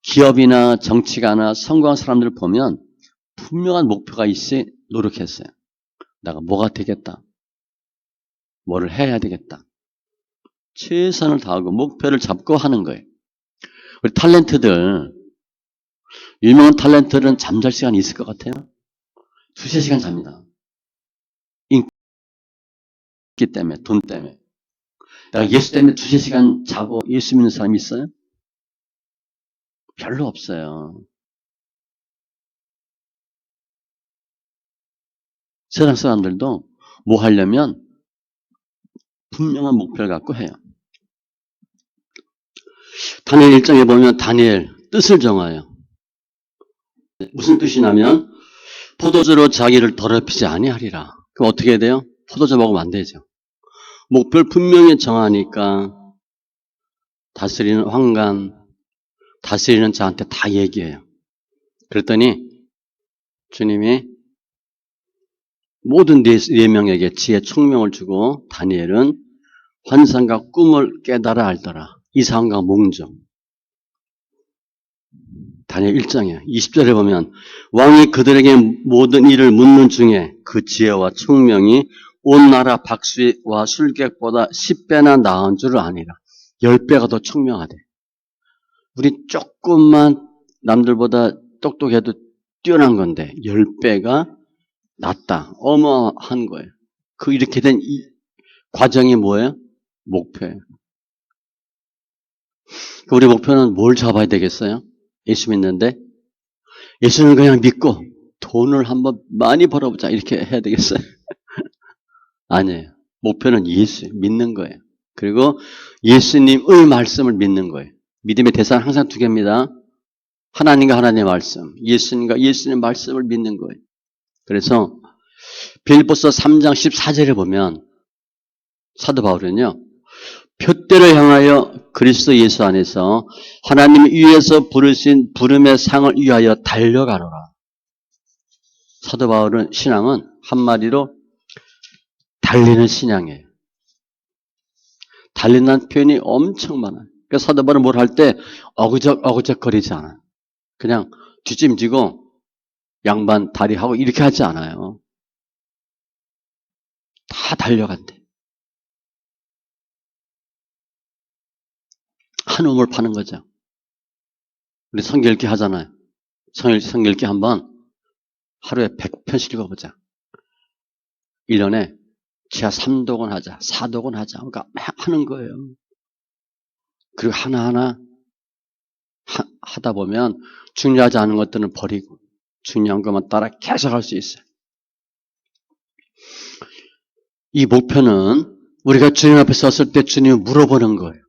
기업이나 정치가나 성공한 사람들을 보면 분명한 목표가 있이 노력했어요. 내가 뭐가 되겠다. 뭐를 해야 되겠다. 최선을 다하고 목표를 잡고 하는 거예요. 우리 탤런트들, 유명한 탤런트들은 잠잘 시간이 있을 것 같아요? 2~3시간 잡니다. 인기 때문에, 돈 때문에. 예수 때문에 2-3시간 자고 예수 믿는 사람이 있어요? 별로 없어요. 세상 사람들도 뭐 하려면 분명한 목표를 갖고 해요. 다니엘 1장에 보면 다니엘 뜻을 정하여. 무슨 뜻이냐면 포도주로 자기를 더럽히지 아니하리라. 그럼 어떻게 해야 돼요? 포도주 먹으면 안 되죠. 목표를 분명히 정하니까 다스리는 황관, 다스리는 자한테 다 얘기해요. 그랬더니 주님이 모든 네 명에게 지혜 총명을 주고 다니엘은 환상과 꿈을 깨달아 알더라. 이상과 몽정. 다니엘 1장에 20절에 보면 왕이 그들에게 모든 일을 묻는 중에 그 지혜와 총명이 온 나라 박수와 술객보다 10배나 나은 줄을 아니라. 10배가 더 총명하대. 우리 조금만 남들보다 똑똑해도 뛰어난 건데 10배가 낫다. 어마어마한 거예요. 이렇게 된 이 과정이 뭐예요? 목표예요. 우리 목표는 뭘 잡아야 되겠어요? 예수 믿는데 예수는 그냥 믿고 돈을 한번 많이 벌어보자 이렇게 해야 되겠어요? 아니에요. 목표는 예수 믿는 거예요. 그리고 예수님의 말씀을 믿는 거예요. 믿음의 대상은 항상 2개입니다. 하나님과 하나님의 말씀, 예수님과 예수님의 말씀을 믿는 거예요. 그래서 빌립보서 3장 14절에 보면 사도 바울은요. 표대를 향하여 그리스도 예수 안에서 하나님 위에서 부르신 부름의 상을 위하여 달려가노라. 사도 바울은 신앙은 한마디로 달리는 신앙이에요. 달린다는 표현이 엄청 많아요. 그러니까 사도 바울은 뭘 할 때 어그적거리지 않아요. 그냥 뒷짐지고 양반 다리하고 이렇게 하지 않아요. 다 달려간대. 한 우물 파는 거죠. 우리 성경 읽기 하잖아요. 성경 읽기 한번 하루에 100편씩 읽어보자. 1년에 지하 3독은 하자, 4독은 하자. 그러니까 하는 거예요. 그리고 하나하나 하다 보면 중요하지 않은 것들은 버리고 중요한 것만 따라 계속 할 수 있어요. 이 목표는 우리가 주님 앞에 섰을 때 주님을 물어보는 거예요.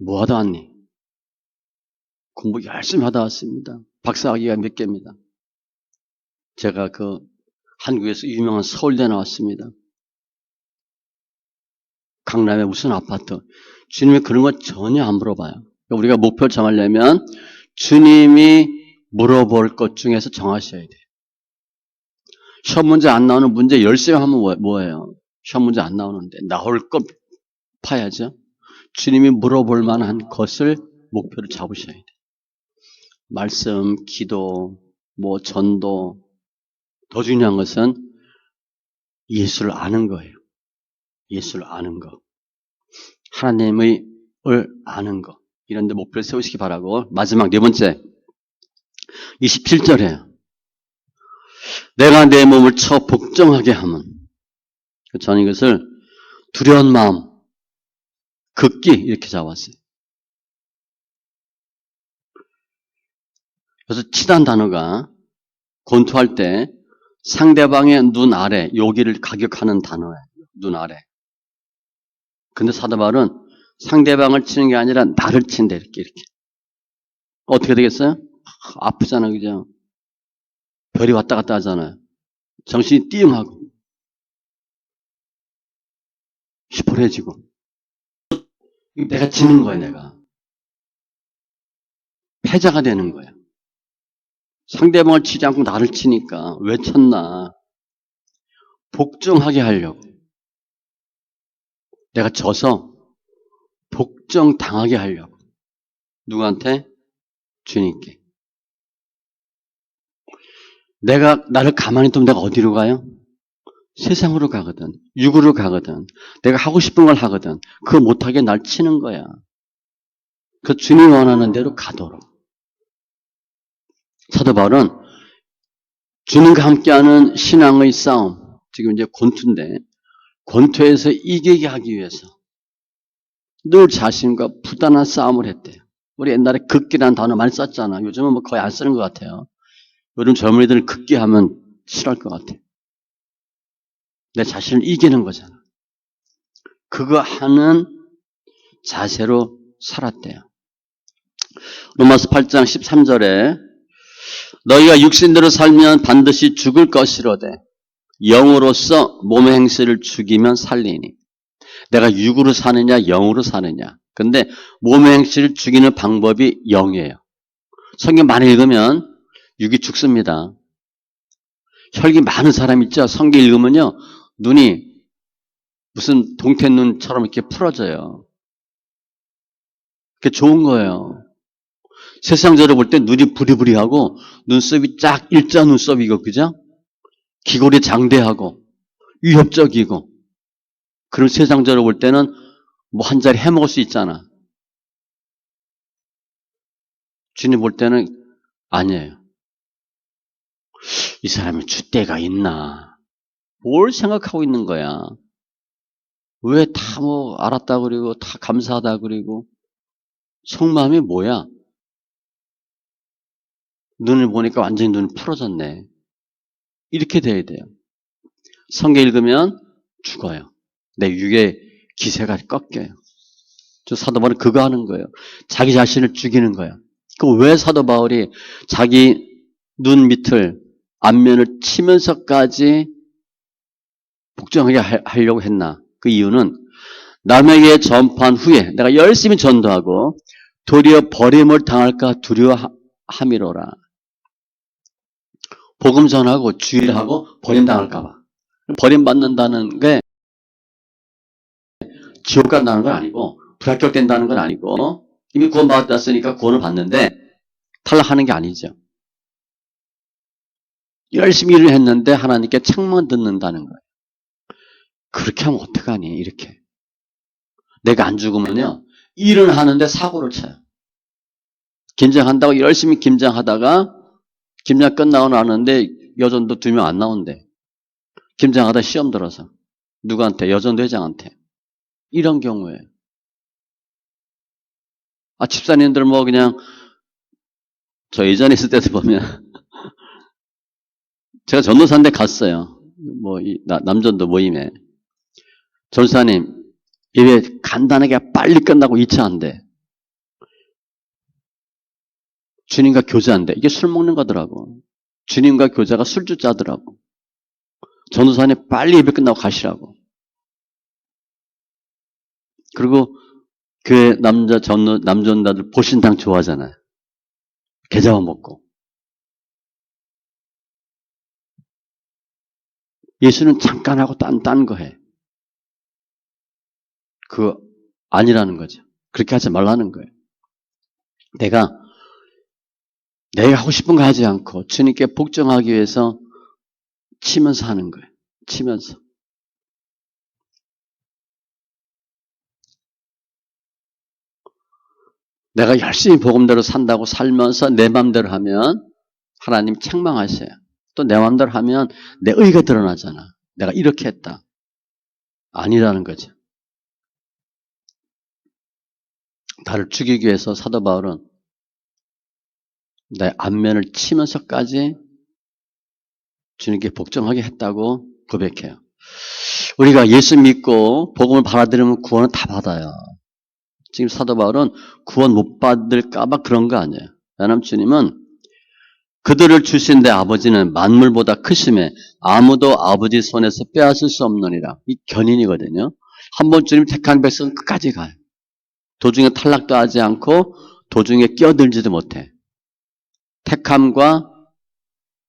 뭐 하다 왔니? 공부 열심히 하다 왔습니다. 박사학위가 몇 개입니다. 제가 한국에서 유명한 서울대 나왔습니다. 강남에 무슨 아파트. 주님이 그런 거 전혀 안 물어봐요. 우리가 목표를 정하려면 주님이 물어볼 것 중에서 정하셔야 돼요. 시험 문제 안 나오는 문제 열심히 하면 뭐예요? 시험 문제 안 나오는데 나올 것 파야죠. 주님이 물어볼 만한 것을 목표를 잡으셔야 돼요. 말씀, 기도, 전도. 더 중요한 것은 예수를 아는 거예요. 예수를 아는 것. 하나님의 아는 것. 이런 데 목표를 세우시기 바라고. 마지막 4번째. 27절에 내가 내 몸을 쳐 복종하게 함은. 저는 이것을 두려운 마음, 극기 이렇게 잡았어요. 그래서 치단 단어가 권투할 때 상대방의 눈 아래, 여기를 가격하는 단어예요. 눈 아래. 근데 사도 바울은 상대방을 치는 게 아니라 나를 친다 이렇게. 어떻게 되겠어요? 아프잖아요. 그죠? 별이 왔다 갔다 하잖아요. 정신이 띵하고 시퍼해지고 내가 지는 거예요. 내가 패자가 되는 거예요. 상대방을 치지 않고 나를 치니까 왜 쳤나? 복종하게 하려고. 내가 져서 복종당하게 하려고. 누구한테? 주님께. 나를 가만히 두면 내가 어디로 가요? 세상으로 가거든. 육으로 가거든. 내가 하고 싶은 걸 하거든. 그거 못하게 날 치는 거야. 그 주님이 원하는 대로 가도록. 사도 바울은 주님과 함께하는 신앙의 싸움. 지금 이제 권투인데 권투에서 이기게 하기 위해서 늘 자신과 부단한 싸움을 했대요. 우리 옛날에 극기라는 단어 많이 썼잖아. 요즘은 뭐 거의 안 쓰는 것 같아요. 요즘 젊은이들은 극기하면 싫어할 것 같아요. 내 자신을 이기는 거잖아. 그거 하는 자세로 살았대요. 로마서 8장 13절에 너희가 육신대로 살면 반드시 죽을 것이로되 영으로서 몸의 행실을 죽이면 살리니. 내가 육으로 사느냐 영으로 사느냐. 근데 몸의 행실을 죽이는 방법이 영이에요. 성경 많이 읽으면 육이 죽습니다. 혈기 많은 사람 있죠. 성경 읽으면요. 눈이 무슨 동태눈처럼 이렇게 풀어져요. 그게 좋은 거예요. 세상적으로 볼 때 눈이 부리부리하고 눈썹이 쫙 일자 눈썹이고 그죠? 귀골이 장대하고 위협적이고 그런 세상적으로 볼 때는 뭐 한 자리 해먹을 수 있잖아. 주님 볼 때는 아니에요. 이 사람이 줏대가 있나? 뭘 생각하고 있는 거야? 왜 다 뭐 알았다 그리고 다 감사하다 그리고 속마음이 뭐야? 눈을 보니까 완전히 눈이 풀어졌네. 이렇게 돼야 돼요. 성경 읽으면 죽어요. 내 육의 기세가 꺾여요. 저 사도 바울은 그거 하는 거예요. 자기 자신을 죽이는 거예요. 그 왜 사도 바울이 자기 눈 밑을 안면을 치면서까지 복종하게 하려고 했나? 그 이유는 남에게 전파한 후에 내가 열심히 전도하고 도리어 버림을 당할까 두려워함이로라. 복음 전하고 주일하고 버림당할까 봐. 버림받는다는 게 지옥 간다는 건 아니고 불합격된다는 건 아니고 이미 구원받았으니까 구원을 받는데 탈락하는 게 아니죠. 열심히 일을 했는데 하나님께 책만 듣는다는 거예요. 그렇게 하면 어떡하니 이렇게. 내가 안 죽으면요. 일을 하는데 사고를 쳐요. 김장한다고 열심히 김장하다가 김장 끝나고 나는데 여전도 2명 안 나온대. 김장하다 시험 들어서. 누구한테? 여전도 회장한테. 이런 경우에. 집사님들 뭐 그냥 저 예전에 있을 때도 보면 제가 전도사인데 갔어요. 뭐 남전도 모임에. 전도사님 예배 간단하게 빨리 끝나고 2차한대. 주님과 교제한대. 이게 술 먹는 거더라고. 주님과 교제가 술주자더라고. 전도사님 빨리 예배 끝나고 가시라고. 그리고 교회 남전다들 보신당 좋아하잖아요. 계좌만 먹고. 예수는 잠깐 하고 딴 거 해. 그거 아니라는 거죠. 그렇게 하지 말라는 거예요. 내가 하고 싶은 거 하지 않고 주님께 복종하기 위해서 치면서 하는 거예요. 치면서. 내가 열심히 복음대로 산다고 살면서 내 맘대로 하면 하나님 책망하셔요. 또 내 맘대로 하면 내 의가 드러나잖아. 내가 이렇게 했다. 아니라는 거죠. 나를 죽이기 위해서 사도 바울은 내 안면을 치면서까지 주님께 복종하게 했다고 고백해요. 우리가 예수 믿고 복음을 받아들이면 구원은 다 받아요. 지금 사도 바울은 구원 못 받을까 봐 그런 거 아니에요. 왜냐하면 주님은 그들을 주신 내 아버지는 만물보다 크심에 아무도 아버지 손에서 빼앗을 수 없느니라. 이 견인이거든요. 한번 주님 택한 백성은 끝까지 가요. 도중에 탈락도 하지 않고 도중에 끼어들지도 못해. 택함과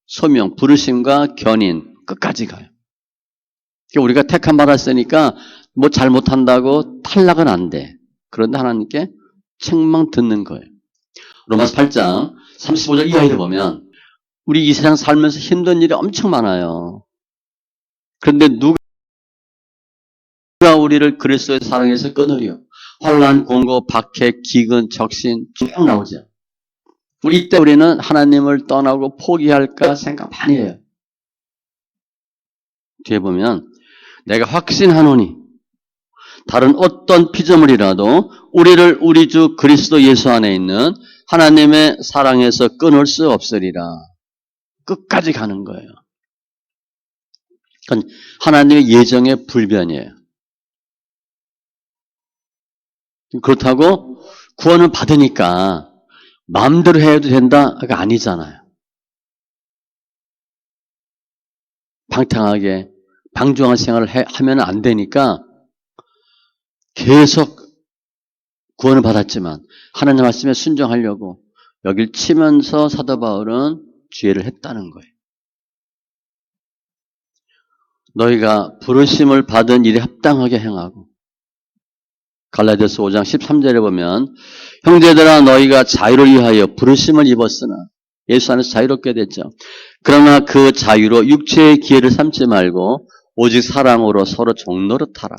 소명, 부르심과 견인 끝까지 가요. 우리가 택함 받았으니까 뭐 잘못한다고 탈락은 안 돼. 그런데 하나님께 책망 듣는 거예요. 로마서 8장 35절 이하를 보면 우리 이 세상 살면서 힘든 일이 엄청 많아요. 그런데 누가 우리를 그리스도의 사랑에서 끊으리요? 환난, 공고, 박해, 기근, 적신 쭉 나오죠. 이때 우리는 하나님을 떠나고 포기할까 생각 많이 해요. 뒤에 보면 내가 확신하노니 다른 어떤 피조물이라도 우리를 우리 주 그리스도 예수 안에 있는 하나님의 사랑에서 끊을 수 없으리라. 끝까지 가는 거예요. 그건 하나님의 예정의 불변이에요. 그렇다고 구원을 받으니까 마음대로 해도 된다가 아니잖아요. 방탕하게 방종한 생활을 하면 안 되니까 계속 구원을 받았지만 하나님 말씀에 순종하려고 여길 치면서 사도 바울은 죄를 했다는 거예요. 너희가 부르심을 받은 일에 합당하게 행하고 갈라디아서 5장 13절에 보면 형제들아 너희가 자유를 위하여 부르심을 입었으나 예수 안에서 자유롭게 됐죠. 그러나 그 자유로 육체의 기회를 삼지 말고 오직 사랑으로 서로 종노릇하라.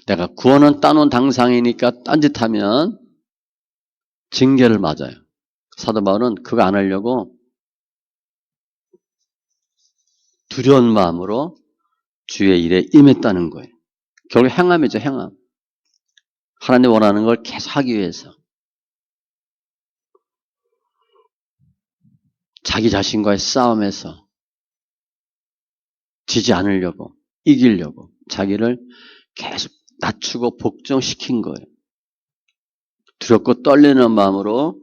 내가 구원은 따놓은 당상이니까 딴짓하면 징계를 맞아요. 사도 바울은 그거 안 하려고 두려운 마음으로 주의 일에 임했다는 거예요. 결국 행함이죠, 행함. 하나님 원하는 걸 계속 하기 위해서. 자기 자신과의 싸움에서 지지 않으려고, 이기려고 자기를 계속 낮추고 복종시킨 거예요. 두렵고 떨리는 마음으로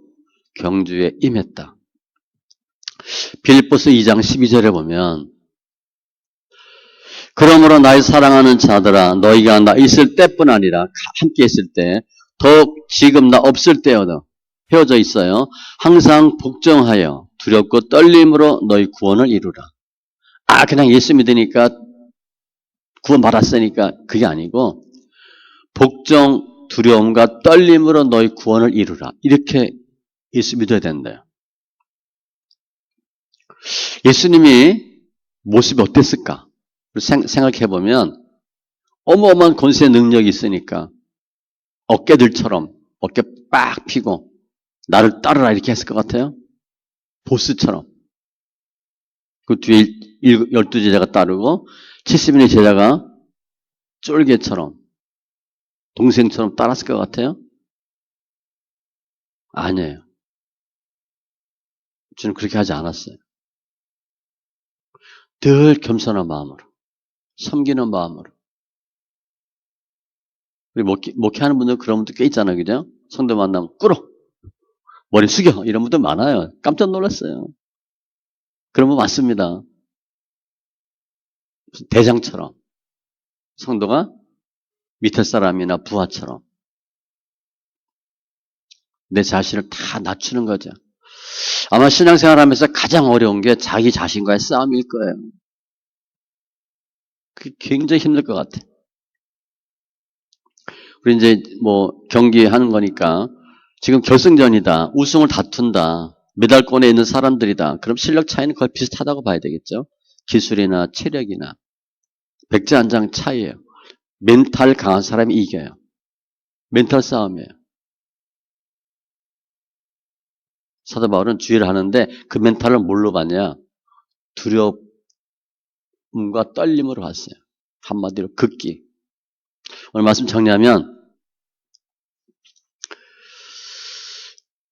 경주에 임했다. 빌립보서 2장 12절에 보면 그러므로 나의 사랑하는 자들아 너희가 나 있을 때뿐 아니라 함께 있을 때 더욱 지금 나 없을 때여도 헤어져 있어요. 항상 복종하여 두렵고 떨림으로 너희 구원을 이루라. 그냥 예수 믿으니까 구원 받았으니까 그게 아니고 복종, 두려움과 떨림으로 너희 구원을 이루라. 이렇게 예수 믿어야 된대요. 예수님이 모습이 어땠을까? 생각해보면 어마어마한 권세의 능력이 있으니까 어깨들처럼 어깨 빡 피고 나를 따르라 이렇게 했을 것 같아요. 보스처럼. 그 뒤에 12제자가 따르고 70인의 제자가 쫄개처럼 동생처럼 따랐을 것 같아요? 아니에요. 저는 그렇게 하지 않았어요. 늘 겸손한 마음으로 섬기는 마음으로. 우리 목회하는 분들 그런 분들 꽤 있잖아요. 그죠? 성도 만나면 꿇어. 머리 숙여. 이런 분들 많아요. 깜짝 놀랐어요. 그런 분 많습니다. 대장처럼. 성도가 밑에 사람이나 부하처럼. 내 자신을 다 낮추는 거죠. 아마 신앙생활 하면서 가장 어려운 게 자기 자신과의 싸움일 거예요. 그게 굉장히 힘들 것 같아. 우리 이제 경기하는 거니까 지금 결승전이다. 우승을 다툰다. 메달권에 있는 사람들이다. 그럼 실력 차이는 거의 비슷하다고 봐야 되겠죠. 기술이나 체력이나. 백지한장 차이예요. 멘탈 강한 사람이 이겨요. 멘탈 싸움이에요. 사도 바울은 주의를 하는데 그 멘탈을 뭘로 봤냐? 두려움과 떨림으로 봤어요. 한마디로 극기. 오늘 말씀 정리하면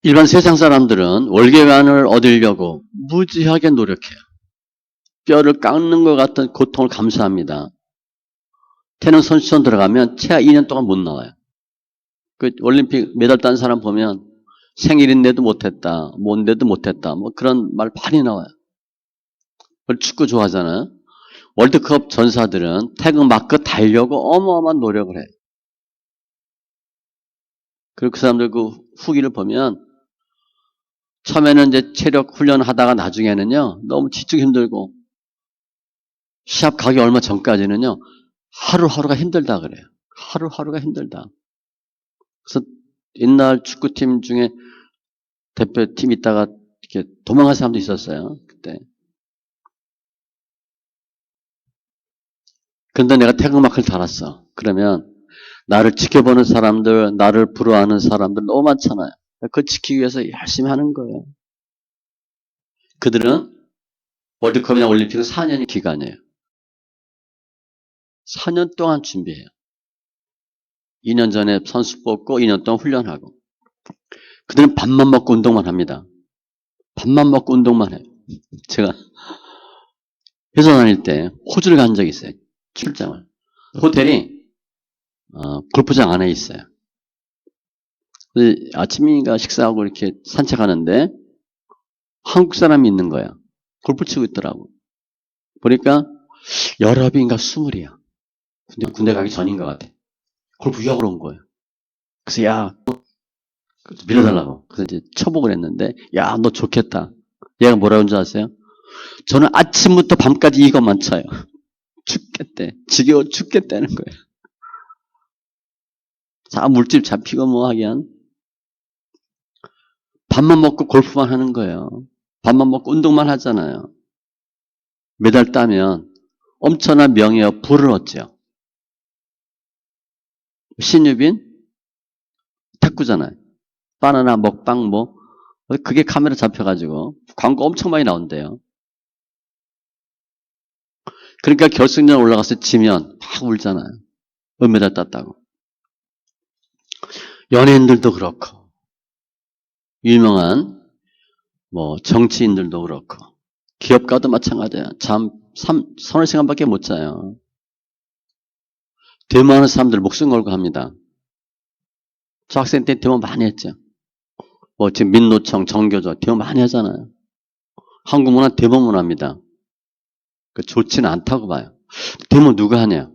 일반 세상 사람들은 월계관을 얻으려고 무지하게 노력해요. 뼈를 깎는 것 같은 고통을 감수합니다. 태능 선수촌 들어가면 최하 2년 동안 못 나와요. 그 올림픽 메달 딴 사람 보면 생일인데도 못했다, 뭔데도 못했다, 그런 말 많이 나와요. 축구 좋아하잖아요. 월드컵 전사들은 태극 마크 달려고 어마어마한 노력을 해요. 그리고 그 사람들 그 후기를 보면 처음에는 이제 체력 훈련하다가 나중에는요 너무 지치고 힘들고 시합 가기 얼마 전까지는요 하루하루가 힘들다 그래요. 하루하루가 힘들다. 그래서 옛날 축구팀 중에 대표팀 있다가 이렇게 도망간 사람도 있었어요. 그때. 근데 내가 태극마크를 달았어. 그러면 나를 지켜보는 사람들, 나를 부러워하는 사람들 너무 많잖아요. 그걸 지키기 위해서 열심히 하는 거예요. 그들은 월드컵이나 올림픽은 4년의 기간이에요. 4년 동안 준비해요. 2년 전에 선수 뽑고 2년 동안 훈련하고. 그들은 밥만 먹고 운동만 합니다. 밥만 먹고 운동만 해요. 제가 회사 다닐 때 호주를 간 적이 있어요. 출장을. 호텔이 골프장 안에 있어요. 아침인가 식사하고 이렇게 산책하는데 한국 사람이 있는 거야. 골프 치고 있더라고. 보니까 19인가 20이야. 군대 가기 전인 것 같아. 골프 유학으로 온 거예요. 그래서 야, 밀어달라고. 그래서 이제 쳐보고 그랬는데, 야, 너 좋겠다. 얘가 뭐라고 하는 줄 아세요? 저는 아침부터 밤까지 이것만 쳐요. 죽겠대. 지겨워 죽겠다는 거예요. 자, 물집 잡히고 뭐 하긴. 밥만 먹고 골프만 하는 거예요. 밥만 먹고 운동만 하잖아요. 메달 따면 엄청난 명예와 부를 얻죠. 신유빈? 탁구잖아요. 바나나 먹방 뭐. 그게 카메라 잡혀가지고 광고 엄청 많이 나온대요. 그러니까 결승전 올라가서 지면 막 울잖아요. 은메달 땄다고. 연예인들도 그렇고 유명한 뭐 정치인들도 그렇고 기업가도 마찬가지야. 잠 서너 시간밖에 못 자요. 데모하는 사람들 목숨 걸고 합니다. 저 학생 때 데모 많이 했죠. 뭐 지금 민노총, 정교조 데모 많이 하잖아요. 한국 문화 데모 문화입니다. 좋지는 않다고 봐요. 데모 누가 하냐?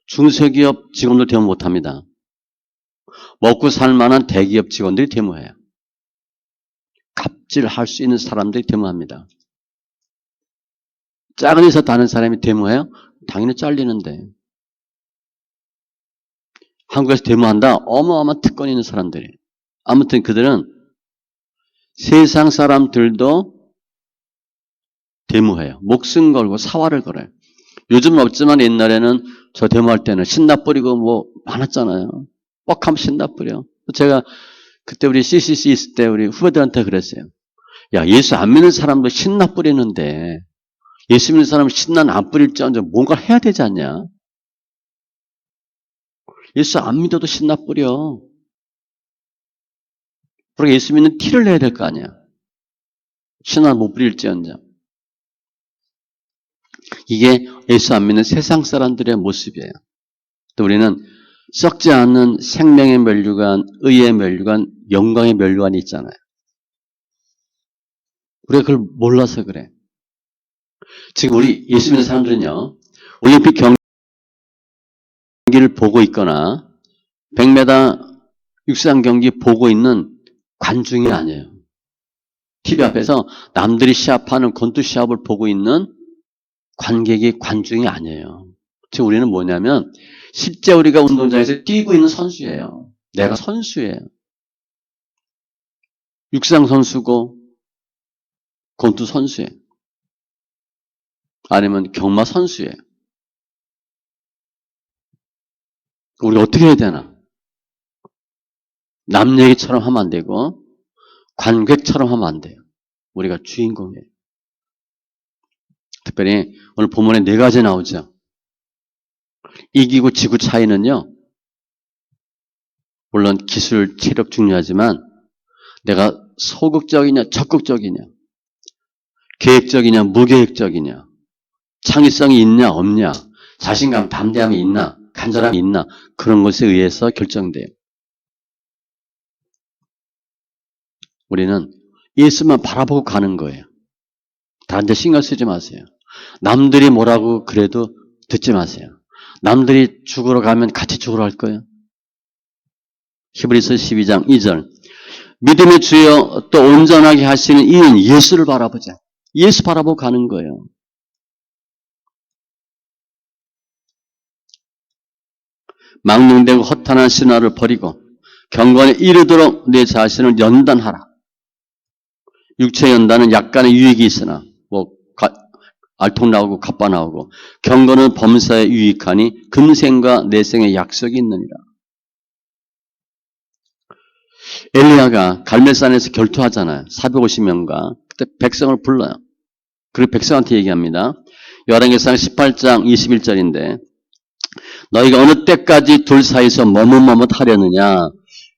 중소기업 직원들 데모 못합니다. 먹고 살 만한 대기업 직원들이 데모해요. 갑질할 수 있는 사람들이 데모합니다. 작은 회사 다는 사람이 데모해요? 당연히 잘리는데. 한국에서 데모한다? 어마어마한 특권 있는 사람들이. 아무튼 그들은 세상 사람들도 데모해요. 목숨 걸고 사활을 걸어요. 요즘은 없지만 옛날에는 저 데모할 때는 신나 뿌리고 뭐 많았잖아요. 뻑하면 신나 뿌려. 제가 그때 우리 CCC 있을 때 우리 후배들한테 그랬어요. 야, 예수 안 믿는 사람도 신나 뿌리는데 예수 믿는 사람은 신나는 안 뿌릴지언정 뭔가 해야 되지 않냐? 예수 안 믿어도 신나 뿌려. 그리고 예수 믿는 티를 내야 될 거 아니야. 신나 못 뿌릴지언정. 이게 예수 안 믿는 세상 사람들의 모습이에요. 또 우리는 썩지 않는 생명의 면류관, 의의 면류관, 영광의 면류관이 있잖아요. 우리가 그걸 몰라서 그래. 지금 우리 예수 믿는 사람들은요. 올림픽 경기를 보고 있거나 100m 육상 경기 보고 있는 관중이 아니에요. TV 앞에서 남들이 시합하는 권투 시합을 보고 있는 관객이 관중이 아니에요. 지금 우리는 뭐냐면 실제 우리가 운동장에서 뛰고 있는 선수예요. 내가 선수예요. 육상 선수고 권투 선수예요. 아니면 경마 선수예요. 우리가 어떻게 해야 되나? 남 얘기처럼 하면 안 되고 관객처럼 하면 안 돼요. 우리가 주인공이에요. 특별히 오늘 본문에 4가지 나오죠. 이기고 지구 차이는요. 물론 기술, 체력 중요하지만 내가 소극적이냐 적극적이냐 계획적이냐 무계획적이냐 창의성이 있냐 없냐 자신감 담대함이 있나 간절함이 있나 그런 것에 의해서 결정돼요. 우리는 예수만 바라보고 가는 거예요. 다른 데 신경 쓰지 마세요. 남들이 뭐라고 그래도 듣지 마세요. 남들이 죽으러 가면 같이 죽으러 갈 거예요. 히브리서 12장 2절 믿음의 주여 또 온전하게 하시는 이인 예수를 바라보자. 예수 바라보고 가는 거예요. 망령되고 허탄한 신화를 버리고 경건에 이르도록 내 자신을 연단하라. 육체 연단은 약간의 유익이 있으나 뭐 알통 나오고 갑바 나오고 경건은 범사에 유익하니 금생과 내생의 약속이 있느니라. 엘리야가 갈멜산에서 결투하잖아요. 450명과 그때 백성을 불러요. 그리고 백성한테 얘기합니다. 열왕기상 18장 21절인데 너희가 어느 때까지 둘 사이에서 머뭇머뭇하려느냐.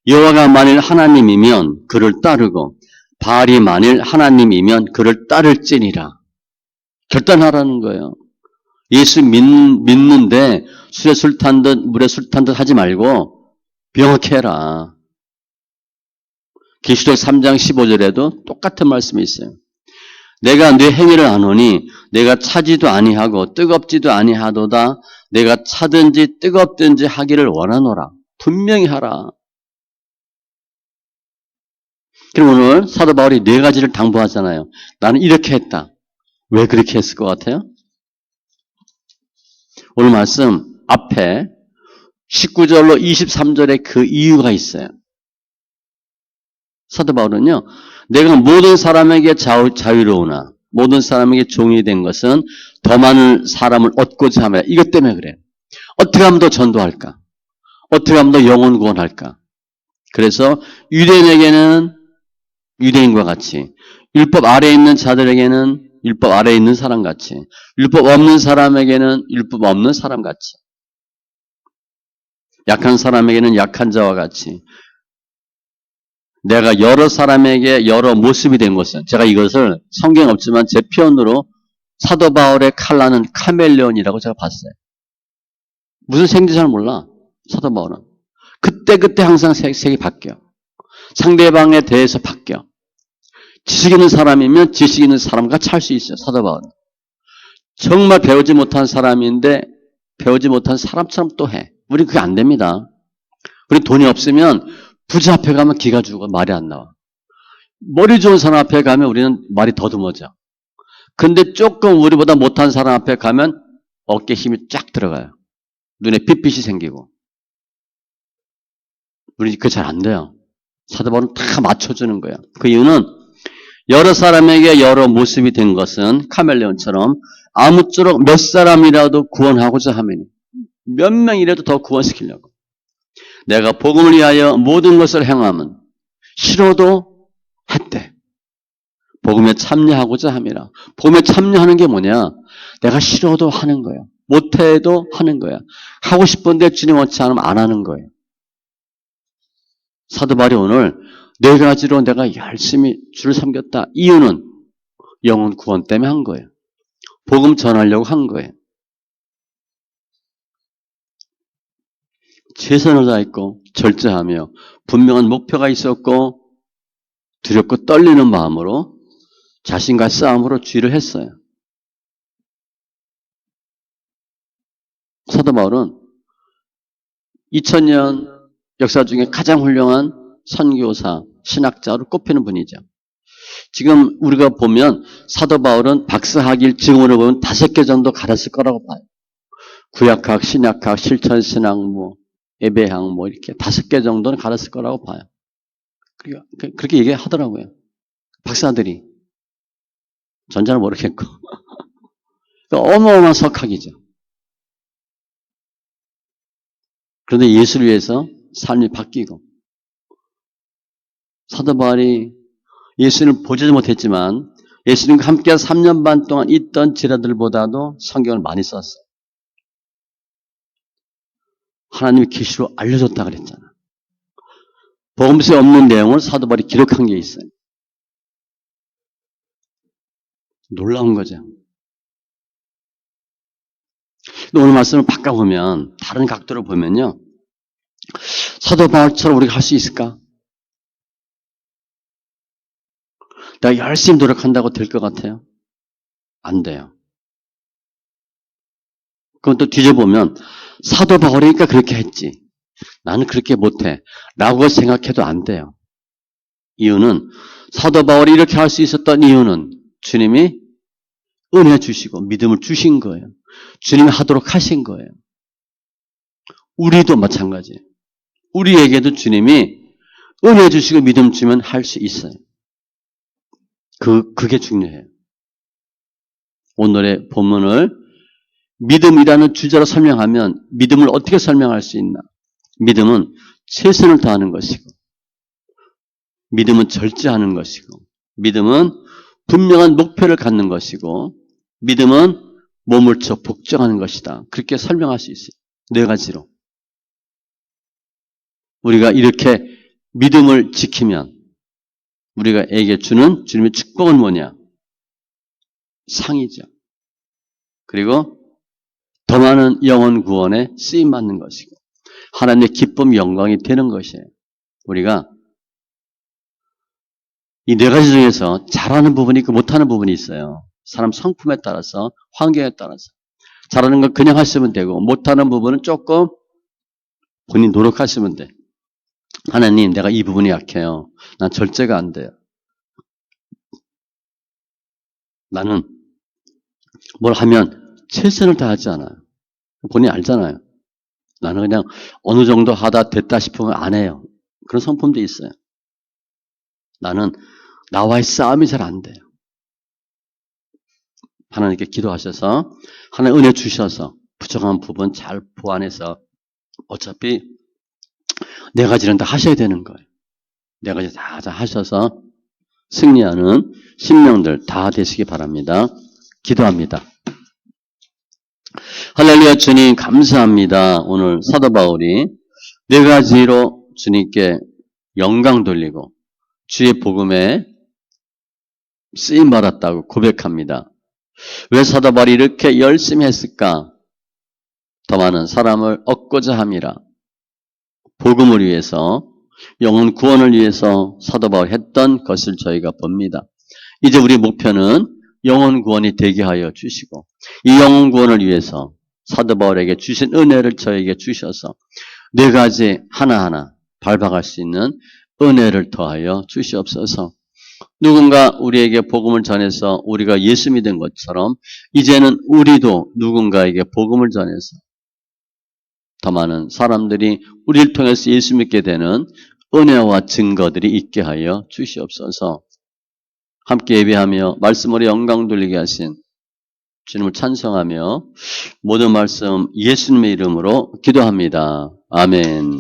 여호와가 만일 하나님이면 그를 따르고 바알이 만일 하나님이면 그를 따를지니라. 결단하라는 거예요. 예수 믿는데 술에 술 탄 듯 물에 술 탄 듯 하지 말고 명확히 해라. 계시록 3장 15절에도 똑같은 말씀이 있어요. 내가 네 행위를 아노니 내가 차지도 아니하고 뜨겁지도 아니하도다. 내가 차든지 뜨겁든지 하기를 원하노라. 분명히 하라. 그럼 오늘 사도 바울이 네 가지를 당부하잖아요. 나는 이렇게 했다. 왜 그렇게 했을 것 같아요? 오늘 말씀 앞에 19절로 23절에 그 이유가 있어요. 사도 바울은요. 내가 모든 사람에게 자유로우나 모든 사람에게 종이 된 것은 더 많은 사람을 얻고자 함이라. 이것 때문에 그래요. 어떻게 하면 더 전도할까? 어떻게 하면 더 영혼 구원할까? 그래서 유대인에게는 유대인과 같이, 율법 아래에 있는 자들에게는 율법 아래에 있는 사람같이, 율법 없는 사람에게는 율법 없는 사람같이, 약한 사람에게는 약한 자와 같이, 내가 여러 사람에게 여러 모습이 된 것은, 제가 이것을 성경 없지만 제 표현으로 사도 바울의 칼라는 카멜레온이라고 제가 봤어요. 무슨 색인지 잘 몰라, 사도 바울은. 그때 항상 색이 바뀌어. 상대방에 대해서 바뀌어. 지식 있는 사람이면 지식 있는 사람과 찰 수 있어요, 사도 바울은. 정말 배우지 못한 사람인데 배우지 못한 사람처럼 또 해. 우리 그게 안 됩니다. 우리 돈이 없으면 부자 앞에 가면 기가 죽어. 말이 안 나와. 머리 좋은 사람 앞에 가면 우리는 말이 더듬어져. 근데 조금 우리보다 못한 사람 앞에 가면 어깨에 힘이 쫙 들어가요. 눈에 핏빛이 생기고. 우리 그게 잘 안 돼요. 사도 바울은 다 맞춰주는 거예요. 그 이유는 여러 사람에게 여러 모습이 된 것은 카멜레온처럼 아무쪼록 몇 사람이라도 구원하고자 하면 몇 명이라도 더 구원시키려고. 내가 복음을 위하여 모든 것을 행하면 싫어도 했대. 복음에 참여하고자 함이라. 복음에 참여하는 게 뭐냐? 내가 싫어도 하는 거야. 못해도 하는 거야. 하고 싶은데 주님 원치 않으면 안 하는 거예요. 사도 바울이 오늘 네 가지로 내가 열심히 주를 섬겼다. 이유는 영혼 구원 때문에 한 거예요. 복음 전하려고 한 거예요. 최선을 다했고 절제하며 분명한 목표가 있었고 두렵고 떨리는 마음으로 자신과 싸움으로 주의를 했어요. 사도 바울은 2000년 역사 중에 가장 훌륭한 선교사, 신학자로 꼽히는 분이죠. 지금 우리가 보면 사도 바울은 박사학위를 지금으로 보면 5개 정도 가렸을 거라고 봐요. 구약학, 신약학, 실천신학, 예배학 이렇게 5개 정도는 가렸을 거라고 봐요. 그렇게 얘기하더라고요. 박사들이. 전자는 모르겠고. 어마어마한 석학이죠. 그런데 예수를 위해서 삶이 바뀌고 사도 바울이 예수님을 보지도 못했지만 예수님과 함께 3년 반 동안 있던 지라들보다도 성경을 많이 썼어요. 하나님이 계시로 알려줬다 그랬잖아. 복음서에 없는 내용을 사도 바울이 기록한 게 있어요. 놀라운 거죠. 오늘 말씀을 바꿔보면 다른 각도로 보면요. 사도 바울처럼 우리가 할 수 있을까? 내가 열심히 노력한다고 될 것 같아요? 안 돼요. 그건 또 뒤져보면 사도 바울이니까 그렇게 했지. 나는 그렇게 못해. 라고 생각해도 안 돼요. 이유는 사도 바울이 이렇게 할 수 있었던 이유는 주님이 은혜 주시고 믿음을 주신 거예요. 주님이 하도록 하신 거예요. 우리도 마찬가지예요. 우리에게도 주님이 은혜 주시고 믿음 주면 할 수 있어요. 그게 중요해요. 오늘의 본문을 믿음이라는 주제로 설명하면 믿음을 어떻게 설명할 수 있나? 믿음은 최선을 다하는 것이고 믿음은 절제하는 것이고 믿음은 분명한 목표를 갖는 것이고 믿음은 몸을 쳐 복종하는 것이다. 그렇게 설명할 수 있어요. 네 가지로. 우리가 이렇게 믿음을 지키면 우리가 에게 주는 주님의 축복은 뭐냐? 상이죠. 그리고 더 많은 영혼 구원에 쓰임받는 것이고 하나님의 기쁨 영광이 되는 것이에요. 우리가 이 네 가지 중에서 잘하는 부분이 있고 못하는 부분이 있어요. 사람 성품에 따라서 환경에 따라서 잘하는 건 그냥 하시면 되고 못하는 부분은 조금 본인 노력하시면 돼. 하나님 내가 이 부분이 약해요. 난 절제가 안 돼요. 나는 뭘 하면 최선을 다하지 않아요. 본인이 알잖아요. 나는 그냥 어느 정도 하다 됐다 싶으면 안 해요. 그런 성품도 있어요. 나는 나와의 싸움이 잘 안 돼요. 하나님께 기도하셔서 하나님 은혜 주셔서 부족한 부분 잘 보완해서 어차피 네 가지는 다 하셔야 되는 거예요. 네 가지 다 하셔서 승리하는 신명들 다 되시기 바랍니다. 기도합니다. 할렐루야. 주님 감사합니다. 오늘 사도 바울이 네 가지로 주님께 영광 돌리고 주의 복음에 쓰임 받았다고 고백합니다. 왜 사도 바울이 이렇게 열심히 했을까? 더 많은 사람을 얻고자 함이라. 복음을 위해서 영혼 구원을 위해서 사도 바울이 했던 것을 저희가 봅니다. 이제 우리 목표는 영혼 구원이 되게 하여 주시고 이 영혼 구원을 위해서 사도 바울에게 주신 은혜를 저에게 주셔서 네 가지 하나하나 밟아갈 수 있는 은혜를 더하여 주시옵소서. 누군가 우리에게 복음을 전해서 우리가 예수 믿은 것처럼 이제는 우리도 누군가에게 복음을 전해서 더 많은 사람들이 우리를 통해서 예수 믿게 되는 은혜와 증거들이 있게 하여 주시옵소서. 함께 예배하며 말씀으로 영광 돌리게 하신 주님을 찬송하며 모든 말씀 예수님의 이름으로 기도합니다. 아멘.